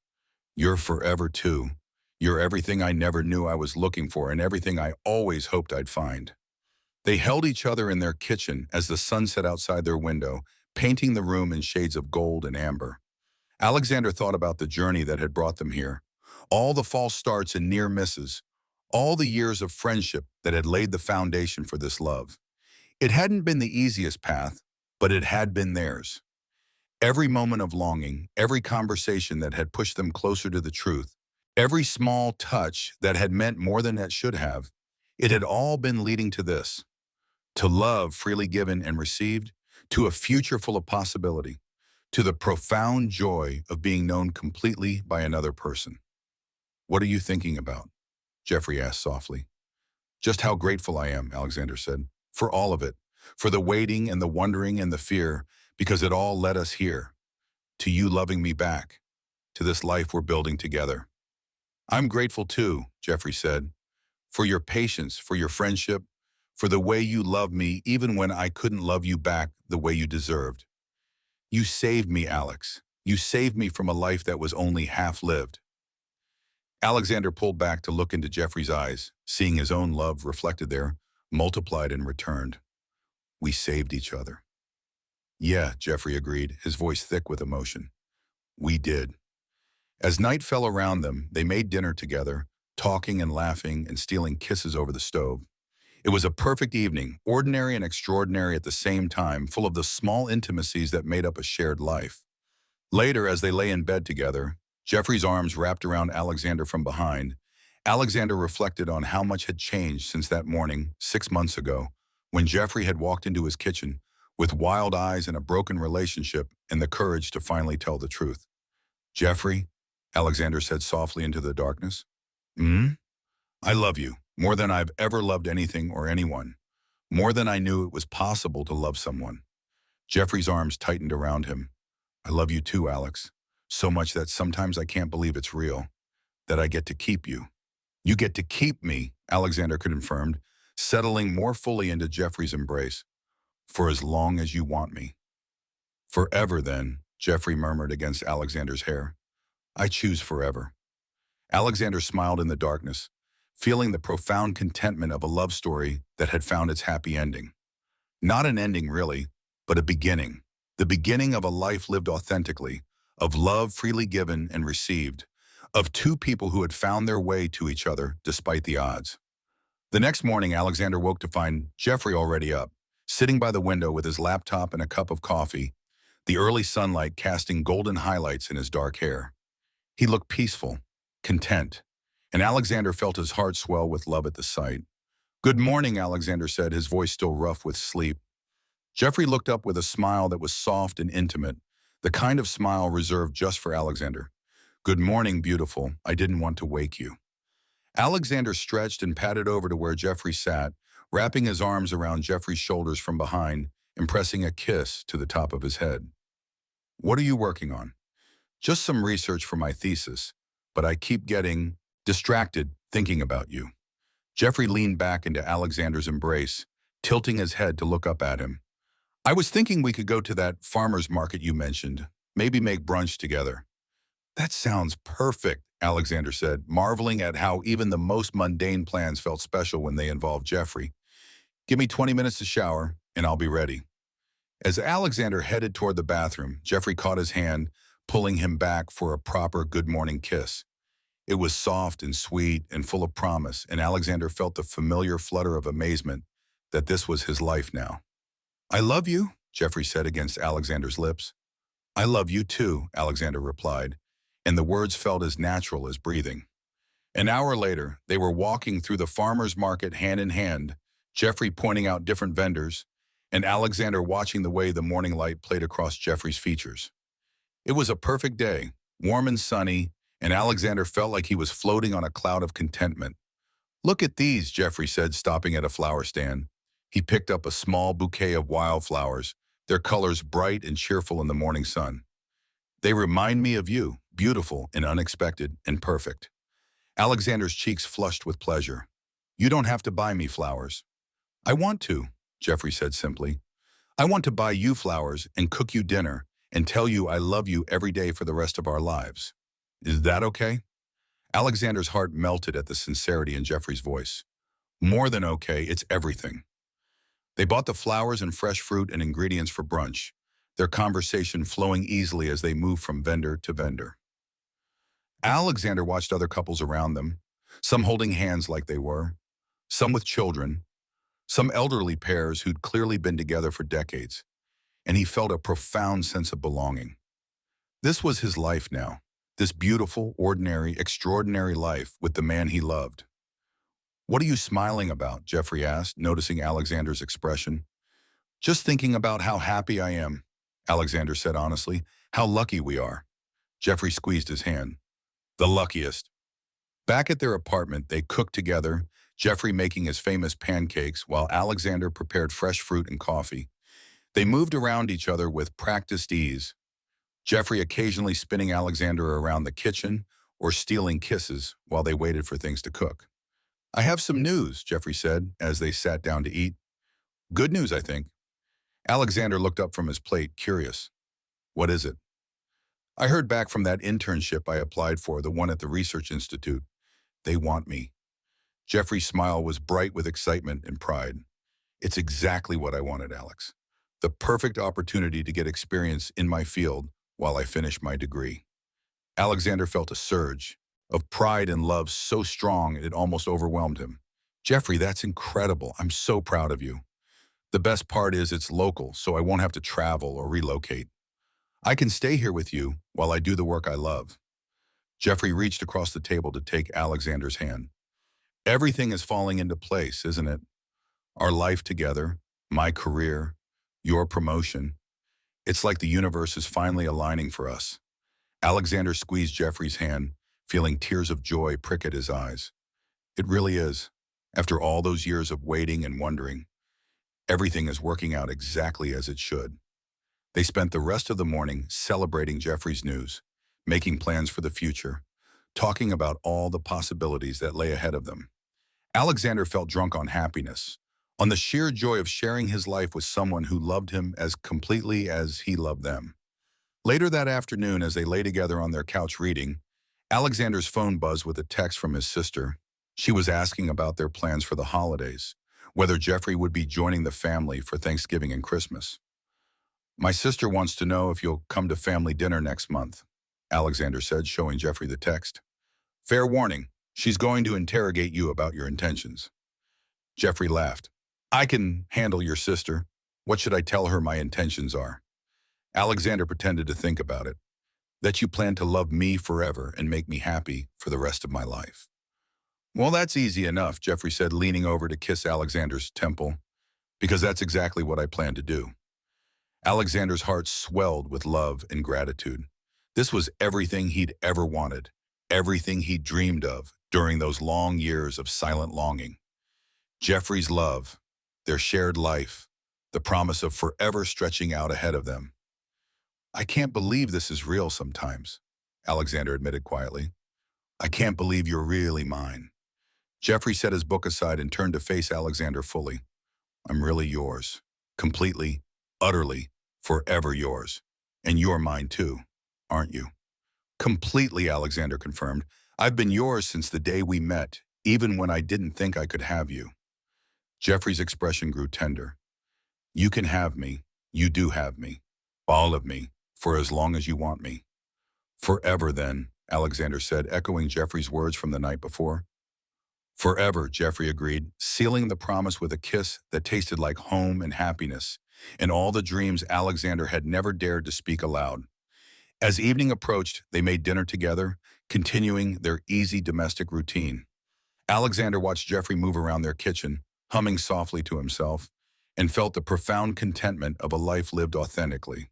You're forever too. You're everything I never knew I was looking for and everything I always hoped I'd find. They held each other in their kitchen as the sun set outside their window, painting the room in shades of gold and amber. Alexander thought about the journey that had brought them here, all the false starts and near misses, all the years of friendship that had laid the foundation for this love. It hadn't been the easiest path, but it had been theirs. Every moment of longing, every conversation that had pushed them closer to the truth, every small touch that had meant more than it should have, it had all been leading to this. To love freely given and received, to a future full of possibility, to the profound joy of being known completely by another person. What are you thinking about? Jeffrey asked softly. Just how grateful I am, Alexander said, for all of it, for the waiting and the wondering and the fear, because it all led us here. to you loving me back, to this life we're building together. I'm grateful too, Jeffrey said, for your patience, for your friendship, for the way you loved me even when I couldn't love you back the way you deserved. You saved me, Alex. You saved me from a life that was only half lived. Alexander pulled back to look into Jeffrey's eyes, seeing his own love reflected there, multiplied and returned. We saved each other. Yeah, Jeffrey agreed, his voice thick with emotion. We did. As night fell around them, they made dinner together, talking and laughing and stealing kisses over the stove. It was a perfect evening, ordinary and extraordinary at the same time, full of the small intimacies that made up a shared life. Later, as they lay in bed together, Jeffrey's arms wrapped around Alexander from behind, Alexander reflected on how much had changed since that morning, 6 months ago, when Jeffrey had walked into his kitchen with wild eyes and a broken relationship and the courage to finally tell the truth. Jeffrey, Alexander said softly into the darkness. I love you, more than I've ever loved anything or anyone, more than I knew it was possible to love someone. Jeffrey's arms tightened around him. I love you too, Alex, so much that sometimes I can't believe it's real, that I get to keep you. You get to keep me, Alexander confirmed, settling more fully into Jeffrey's embrace. For as long as you want me. Forever then, Jeffrey murmured against Alexander's hair. I choose forever. Alexander smiled in the darkness, feeling the profound contentment of a love story that had found its happy ending. Not an ending, really, but a beginning. The beginning of a life lived authentically, of love freely given and received, of two people who had found their way to each other despite the odds. The next morning, Alexander woke to find Jeffrey already up, sitting by the window with his laptop and a cup of coffee, the early sunlight casting golden highlights in his dark hair. He looked peaceful, content, and Alexander felt his heart swell with love at the sight. Good morning, Alexander said, his voice still rough with sleep. Jeffrey looked up with a smile that was soft and intimate, the kind of smile reserved just for Alexander. Good morning, beautiful. I didn't want to wake you. Alexander stretched and padded over to where Jeffrey sat, wrapping his arms around Jeffrey's shoulders from behind and pressing a kiss to the top of his head. What are you working on? Just some research for my thesis, but I keep getting distracted thinking about you. Jeffrey leaned back into Alexander's embrace, tilting his head to look up at him. I was thinking we could go to that farmer's market you mentioned, maybe make brunch together. That sounds perfect, Alexander said, marveling at how even the most mundane plans felt special when they involved Jeffrey. Give me 20 minutes to shower, and I'll be ready. As Alexander headed toward the bathroom, Jeffrey caught his hand, pulling him back for a proper good morning kiss. It was soft and sweet and full of promise, and Alexander felt the familiar flutter of amazement that this was his life now. I love you, Jeffrey said against Alexander's lips. I love you too, Alexander replied, and the words felt as natural as breathing. An hour later, they were walking through the farmer's market hand in hand, Jeffrey pointing out different vendors, and Alexander watching the way the morning light played across Jeffrey's features. It was a perfect day, warm and sunny, and Alexander felt like he was floating on a cloud of contentment. Look at these, Jeffrey said, stopping at a flower stand. He picked up a small bouquet of wildflowers, their colors bright and cheerful in the morning sun. They remind me of you, beautiful and unexpected and perfect. Alexander's cheeks flushed with pleasure. You don't have to buy me flowers. I want to, Jeffrey said simply. I want to buy you flowers and cook you dinner and tell you I love you every day for the rest of our lives. Is that okay? Alexander's heart melted at the sincerity in Jeffrey's voice. More than okay, it's everything. They bought the flowers and fresh fruit and ingredients for brunch, their conversation flowing easily as they moved from vendor to vendor. Alexander watched other couples around them, some holding hands like they were, some with children, some elderly pairs who'd clearly been together for decades, and he felt a profound sense of belonging. This was his life now, this beautiful, ordinary, extraordinary life with the man he loved. What are you smiling about? Jeffrey asked, noticing Alexander's expression. Just thinking about how happy I am, Alexander said honestly. How lucky we are. Jeffrey squeezed his hand. The luckiest. Back at their apartment, they cooked together, Jeffrey making his famous pancakes while Alexander prepared fresh fruit and coffee. They moved around each other with practiced ease. Jeffrey occasionally spinning Alexander around the kitchen or stealing kisses while they waited for things to cook. I have some news, Jeffrey said as they sat down to eat. Good news, I think. Alexander looked up from his plate, curious. What is it? I heard back from that internship I applied for, the one at the Research Institute. They want me. Jeffrey's smile was bright with excitement and pride. It's exactly what I wanted, Alex. The perfect opportunity to get experience in my field while I finish my degree. Alexander felt a surge of pride and love so strong it almost overwhelmed him. Jeffrey, that's incredible. I'm so proud of you. The best part is it's local, so I won't have to travel or relocate. I can stay here with you while I do the work I love. Jeffrey reached across the table to take Alexander's hand. Everything is falling into place, isn't it? Our life together, my career, your promotion. It's like the universe is finally aligning for us. Alexander squeezed Jeffrey's hand, feeling tears of joy prick at his eyes. It really is. After all those years of waiting and wondering, everything is working out exactly as it should. They spent the rest of the morning celebrating Jeffrey's news, making plans for the future, talking about all the possibilities that lay ahead of them. Alexander felt drunk on happiness, on the sheer joy of sharing his life with someone who loved him as completely as he loved them. Later that afternoon, as they lay together on their couch reading, Alexander's phone buzzed with a text from his sister. She was asking about their plans for the holidays, whether Jeffrey would be joining the family for Thanksgiving and Christmas. My sister wants to know if you'll come to family dinner next month, Alexander said, showing Jeffrey the text. Fair warning, she's going to interrogate you about your intentions. Jeffrey laughed. I can handle your sister. What should I tell her my intentions are? Alexander pretended to think about it. That you plan to love me forever and make me happy for the rest of my life. Well, that's easy enough, Jeffrey said, leaning over to kiss Alexander's temple, because that's exactly what I plan to do. Alexander's heart swelled with love and gratitude. This was everything he'd ever wanted, everything he'd dreamed of during those long years of silent longing. Jeffrey's love, their shared life, the promise of forever stretching out ahead of them. I can't believe this is real sometimes, Alexander admitted quietly. I can't believe you're really mine. Jeffrey set his book aside and turned to face Alexander fully. I'm really yours, completely, utterly, forever yours. And you're mine too, aren't you? Completely, Alexander confirmed. I've been yours since the day we met, even when I didn't think I could have you. Jeffrey's expression grew tender. You can have me. You do have me. All of me, for as long as you want me. Forever then, Alexander said, echoing Jeffrey's words from the night before. Forever, Jeffrey agreed, sealing the promise with a kiss that tasted like home and happiness, and all the dreams Alexander had never dared to speak aloud. As evening approached, they made dinner together, continuing their easy domestic routine. Alexander watched Jeffrey move around their kitchen, humming softly to himself, and felt the profound contentment of a life lived authentically.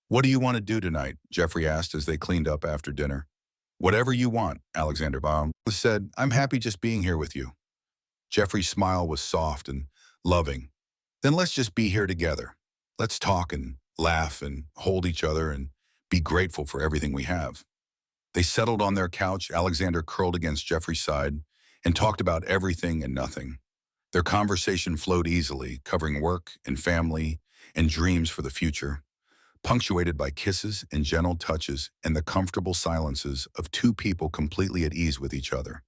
What do you want to do tonight? Jeffrey asked as they cleaned up after dinner. Whatever you want, Alexander said. I'm happy just being here with you. Jeffrey's smile was soft and loving. Then let's just be here together. Let's talk and laugh and hold each other and be grateful for everything we have. They settled on their couch, Alexander curled against Jeffrey's side, and talked about everything and nothing. Their conversation flowed easily, covering work and family and dreams for the future, punctuated by kisses and gentle touches and the comfortable silences of two people completely at ease with each other.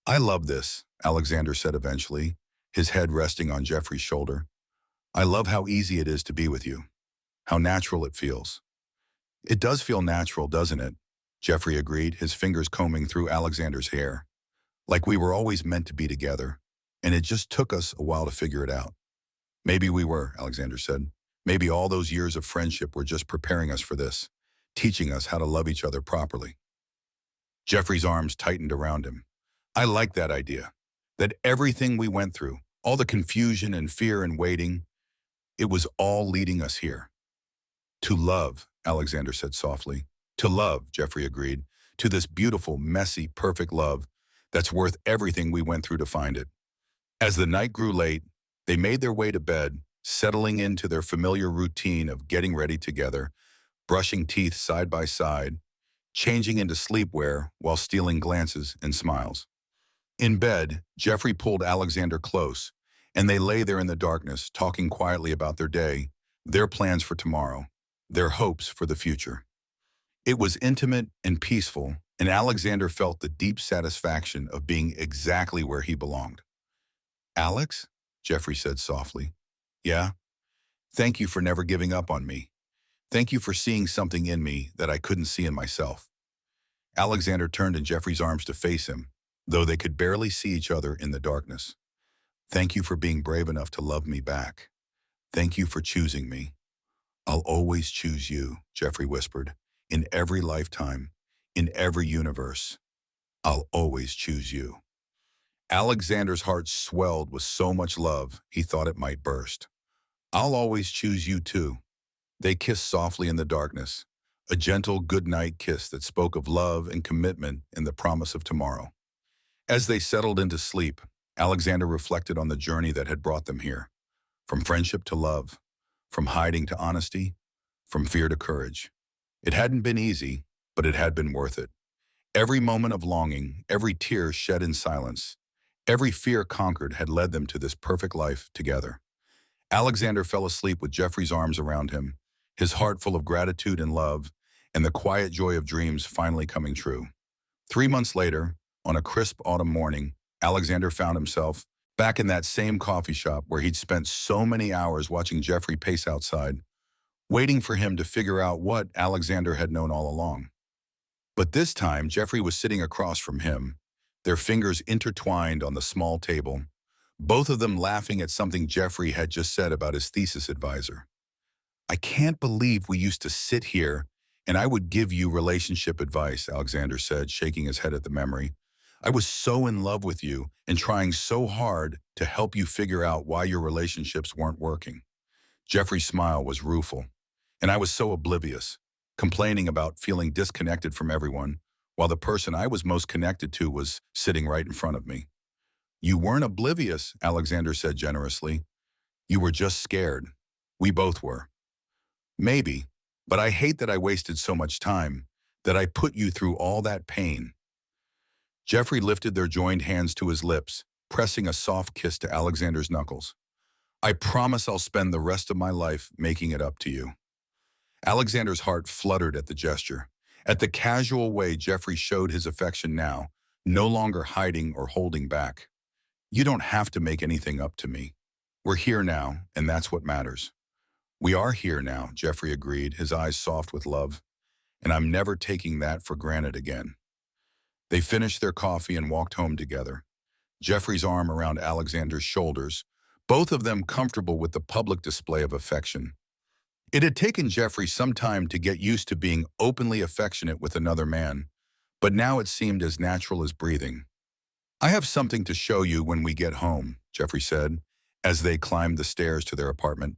I love this, Alexander said eventually, his head resting on Jeffrey's shoulder. I love how easy it is to be with you, how natural it feels. It does feel natural, doesn't it? Jeffrey agreed, his fingers combing through Alexander's hair. Like we were always meant to be together, and it just took us a while to figure it out. Maybe we were, Alexander said. Maybe all those years of friendship were just preparing us for this, teaching us how to love each other properly. Jeffrey's arms tightened around him. I like that idea, that everything we went through, all the confusion and fear and waiting, it was all leading us here. To love, Alexander said softly. To love, Jeffrey agreed, to this beautiful, messy, perfect love that's worth everything we went through to find it. As the night grew late, they made their way to bed, settling into their familiar routine of getting ready together, brushing teeth side by side, changing into sleepwear while stealing glances and smiles. In bed, Jeffrey pulled Alexander close, and they lay there in the darkness, talking quietly about their day, their plans for tomorrow, their hopes for the future. It was intimate and peaceful, and Alexander felt the deep satisfaction of being exactly where he belonged. "Alex?" Jeffrey said softly. "Yeah? Thank you for never giving up on me. Thank you for seeing something in me that I couldn't see in myself." Alexander turned in Jeffrey's arms to face him, though they could barely see each other in the darkness. "Thank you for being brave enough to love me back. Thank you for choosing me." "I'll always choose you," Jeffrey whispered. "In every lifetime, in every universe, I'll always choose you." Alexander's heart swelled with so much love he thought it might burst. "I'll always choose you too." They kissed softly in the darkness, a gentle goodnight kiss that spoke of love and commitment and the promise of tomorrow. As they settled into sleep, Alexander reflected on the journey that had brought them here, from friendship to love, from hiding to honesty, from fear to courage. It hadn't been easy, but it had been worth it. Every moment of longing, every tear shed in silence, every fear conquered had led them to this perfect life together. Alexander fell asleep with Jeffrey's arms around him, his heart full of gratitude and love, and the quiet joy of dreams finally coming true. 3 months later, on a crisp autumn morning, Alexander found himself back in that same coffee shop where he'd spent so many hours watching Jeffrey pace outside, waiting for him to figure out what Alexander had known all along. But this time, Jeffrey was sitting across from him, their fingers intertwined on the small table, both of them laughing at something Jeffrey had just said about his thesis advisor. "I can't believe we used to sit here and I would give you relationship advice," Alexander said, shaking his head at the memory. "I was so in love with you and trying so hard to help you figure out why your relationships weren't working." Jeffrey's smile was rueful, and I was so oblivious, complaining about feeling disconnected from everyone, while the person I was most connected to was sitting right in front of me. "You weren't oblivious," Alexander said generously. "You were just scared. We both were." "Maybe, but I hate that I wasted so much time, that I put you through all that pain." Jeffrey lifted their joined hands to his lips, pressing a soft kiss to Alexander's knuckles. "I promise I'll spend the rest of my life making it up to you." Alexander's heart fluttered at the gesture, at the casual way Jeffrey showed his affection now, no longer hiding or holding back. "You don't have to make anything up to me. We're here now, and that's what matters." "We are here now," Jeffrey agreed, his eyes soft with love, "and I'm never taking that for granted again." They finished their coffee and walked home together, Jeffrey's arm around Alexander's shoulders, both of them comfortable with the public display of affection. It had taken Jeffrey some time to get used to being openly affectionate with another man, but now it seemed as natural as breathing. "I have something to show you when we get home," Jeffrey said, as they climbed the stairs to their apartment.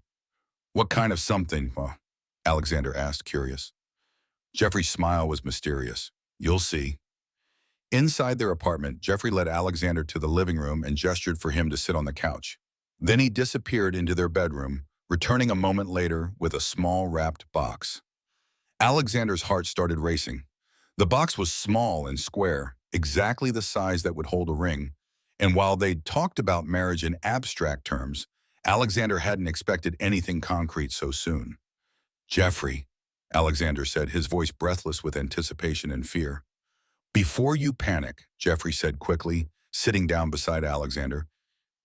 "What kind of something?" Alexander asked, curious. Jeffrey's smile was mysterious. "You'll see." Inside their apartment, Jeffrey led Alexander to the living room and gestured for him to sit on the couch. Then he disappeared into their bedroom, returning a moment later with a small wrapped box. Alexander's heart started racing. The box was small and square, exactly the size that would hold a ring, and while they'd talked about marriage in abstract terms, Alexander hadn't expected anything concrete so soon. "Jeffrey," Alexander said, his voice breathless with anticipation and fear. "Before you panic," Jeffrey said quickly, sitting down beside Alexander,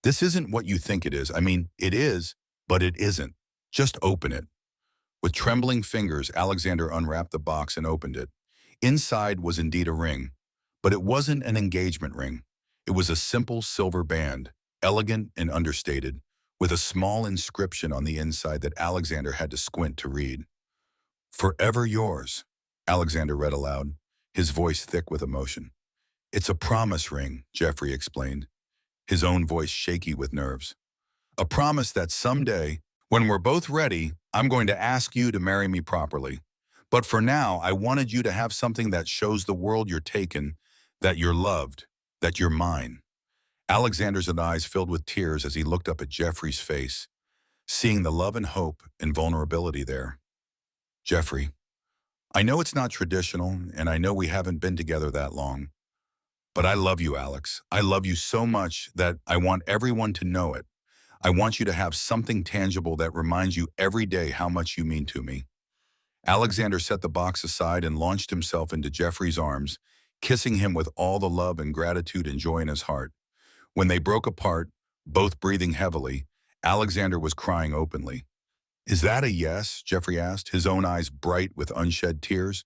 "this isn't what you think it is. I mean, it is, but it isn't. Just open it." With trembling fingers, Alexander unwrapped the box and opened it. Inside was indeed a ring, but it wasn't an engagement ring. It was a simple silver band, elegant and understated, with a small inscription on the inside that Alexander had to squint to read. "Forever yours," Alexander read aloud, his voice thick with emotion. "It's a promise ring," Jeffrey explained, his own voice shaky with nerves. "A promise that someday, when we're both ready, I'm going to ask you to marry me properly. But for now, I wanted you to have something that shows the world you're taken, that you're loved, that you're mine." Alexander's eyes filled with tears as he looked up at Jeffrey's face, seeing the love and hope and vulnerability there. "Jeffrey, I know it's not traditional, and I know we haven't been together that long, but I love you, Alex. I love you so much that I want everyone to know it. I want you to have something tangible that reminds you every day how much you mean to me. Alexander set the box aside and launched himself into Jeffrey's arms, kissing him with all the love and gratitude and joy in his heart. When they broke apart, both breathing heavily, Alexander was crying openly. "Is that a yes?" Jeffrey asked, his own eyes bright with unshed tears.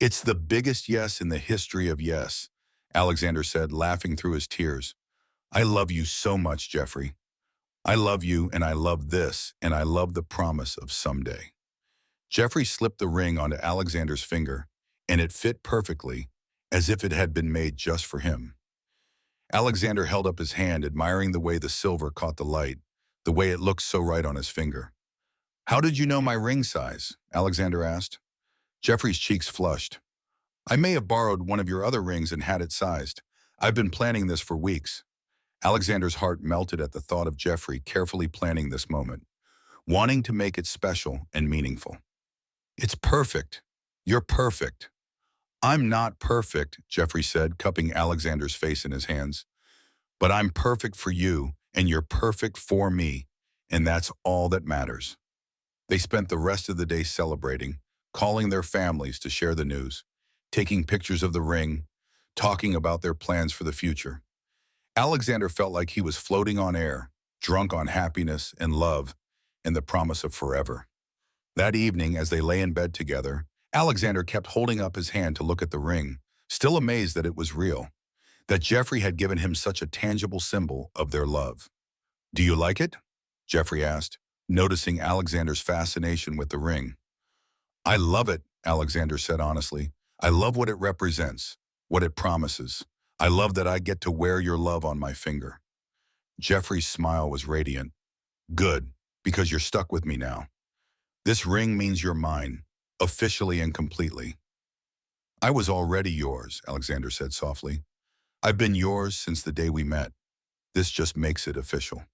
"It's the biggest yes in the history of yes," Alexander said, laughing through his tears. "I love you so much, Jeffrey. I love you, and I love this, and I love the promise of someday." Jeffrey slipped the ring onto Alexander's finger, and it fit perfectly, as if it had been made just for him. Alexander held up his hand, admiring the way the silver caught the light, the way it looked so right on his finger. "How did you know my ring size?" Alexander asked. Jeffrey's cheeks flushed. "I may have borrowed one of your other rings and had it sized. I've been planning this for weeks." Alexander's heart melted at the thought of Jeffrey carefully planning this moment, wanting to make it special and meaningful. "It's perfect. You're perfect." "I'm not perfect," Jeffrey said, cupping Alexander's face in his hands. "But I'm perfect for you, and you're perfect for me, and that's all that matters." They spent the rest of the day celebrating, calling their families to share the news, taking pictures of the ring, talking about their plans for the future. Alexander felt like he was floating on air, drunk on happiness and love and the promise of forever. That evening, as they lay in bed together, Alexander kept holding up his hand to look at the ring, still amazed that it was real, that Jeffrey had given him such a tangible symbol of their love. "Do you like it?" Jeffrey asked, noticing Alexander's fascination with the ring. "I love it," Alexander said honestly. "I love what it represents, what it promises. I love that I get to wear your love on my finger." Jeffrey's smile was radiant. "Good, because you're stuck with me now. This ring means you're mine, officially and completely." "I was already yours," Alexander said softly. "I've been yours since the day we met. This just makes it official."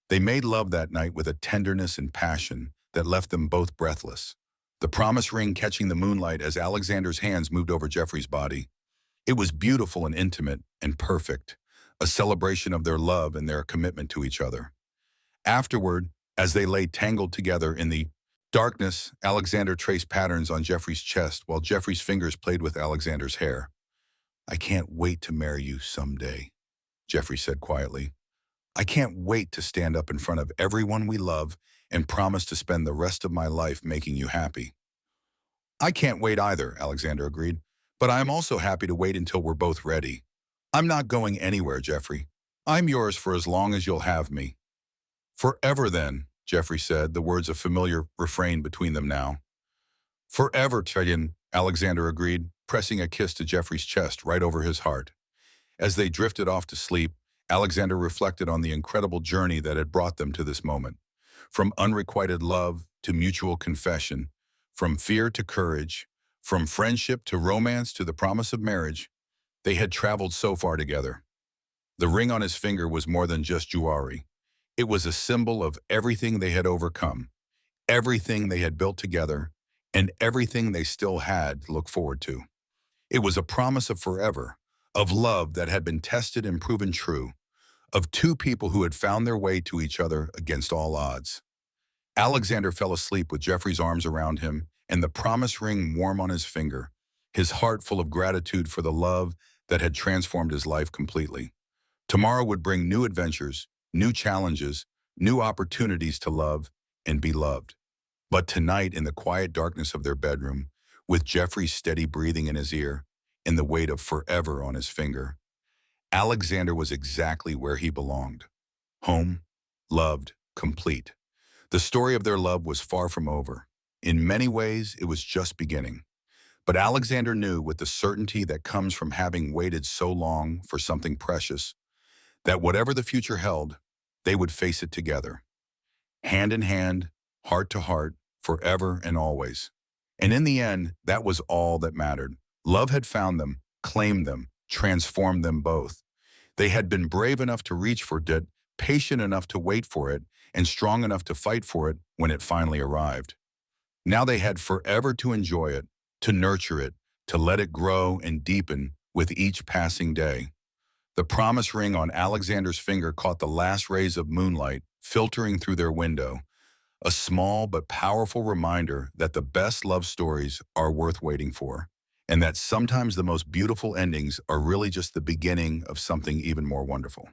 They made love that night with a tenderness and passion that left them both breathless, the promise ring catching the moonlight as Alexander's hands moved over Jeffrey's body. It was beautiful and intimate and perfect, a celebration of their love and their commitment to each other. Afterward, as they lay tangled together in the darkness, Alexander traced patterns on Jeffrey's chest while Jeffrey's fingers played with Alexander's hair. "I can't wait to marry you someday," Jeffrey said quietly. "I can't wait to stand up in front of everyone we love and promise to spend the rest of my life making you happy." "I can't wait either," Alexander agreed, "but I am also happy to wait until we're both ready. I'm not going anywhere, Jeffrey. I'm yours for as long as you'll have me." "Forever then," Jeffrey said, the words a familiar refrain between them now. "Forever, Tridin," Alexander agreed, pressing a kiss to Jeffrey's chest right over his heart. As they drifted off to sleep, Alexander reflected on the incredible journey that had brought them to this moment. From unrequited love to mutual confession, from fear to courage, from friendship to romance to the promise of marriage, they had traveled so far together. The ring on his finger was more than just jewelry. It was a symbol of everything they had overcome, everything they had built together, and everything they still had to look forward to. It was a promise of forever, of love that had been tested and proven true, of two people who had found their way to each other against all odds. Alexander fell asleep with Jeffrey's arms around him and the promise ring warm on his finger, his heart full of gratitude for the love that had transformed his life completely. Tomorrow would bring new adventures, new challenges, new opportunities to love and be loved. But tonight, in the quiet darkness of their bedroom, with Jeffrey's steady breathing in his ear and the weight of forever on his finger, Alexander was exactly where he belonged. Home, loved, complete. The story of their love was far from over. In many ways, it was just beginning. But Alexander knew with the certainty that comes from having waited so long for something precious, that whatever the future held, they would face it together. Hand in hand, heart to heart, forever and always. And in the end, that was all that mattered. Love had found them, claimed them, transformed them both. They had been brave enough to reach for it, patient enough to wait for it, and strong enough to fight for it when it finally arrived. Now they had forever to enjoy it, to nurture it, to let it grow and deepen with each passing day. The promise ring on Alexander's finger caught the last rays of moonlight filtering through their window, a small but powerful reminder that the best love stories are worth waiting for, and that sometimes the most beautiful endings are really just the beginning of something even more wonderful.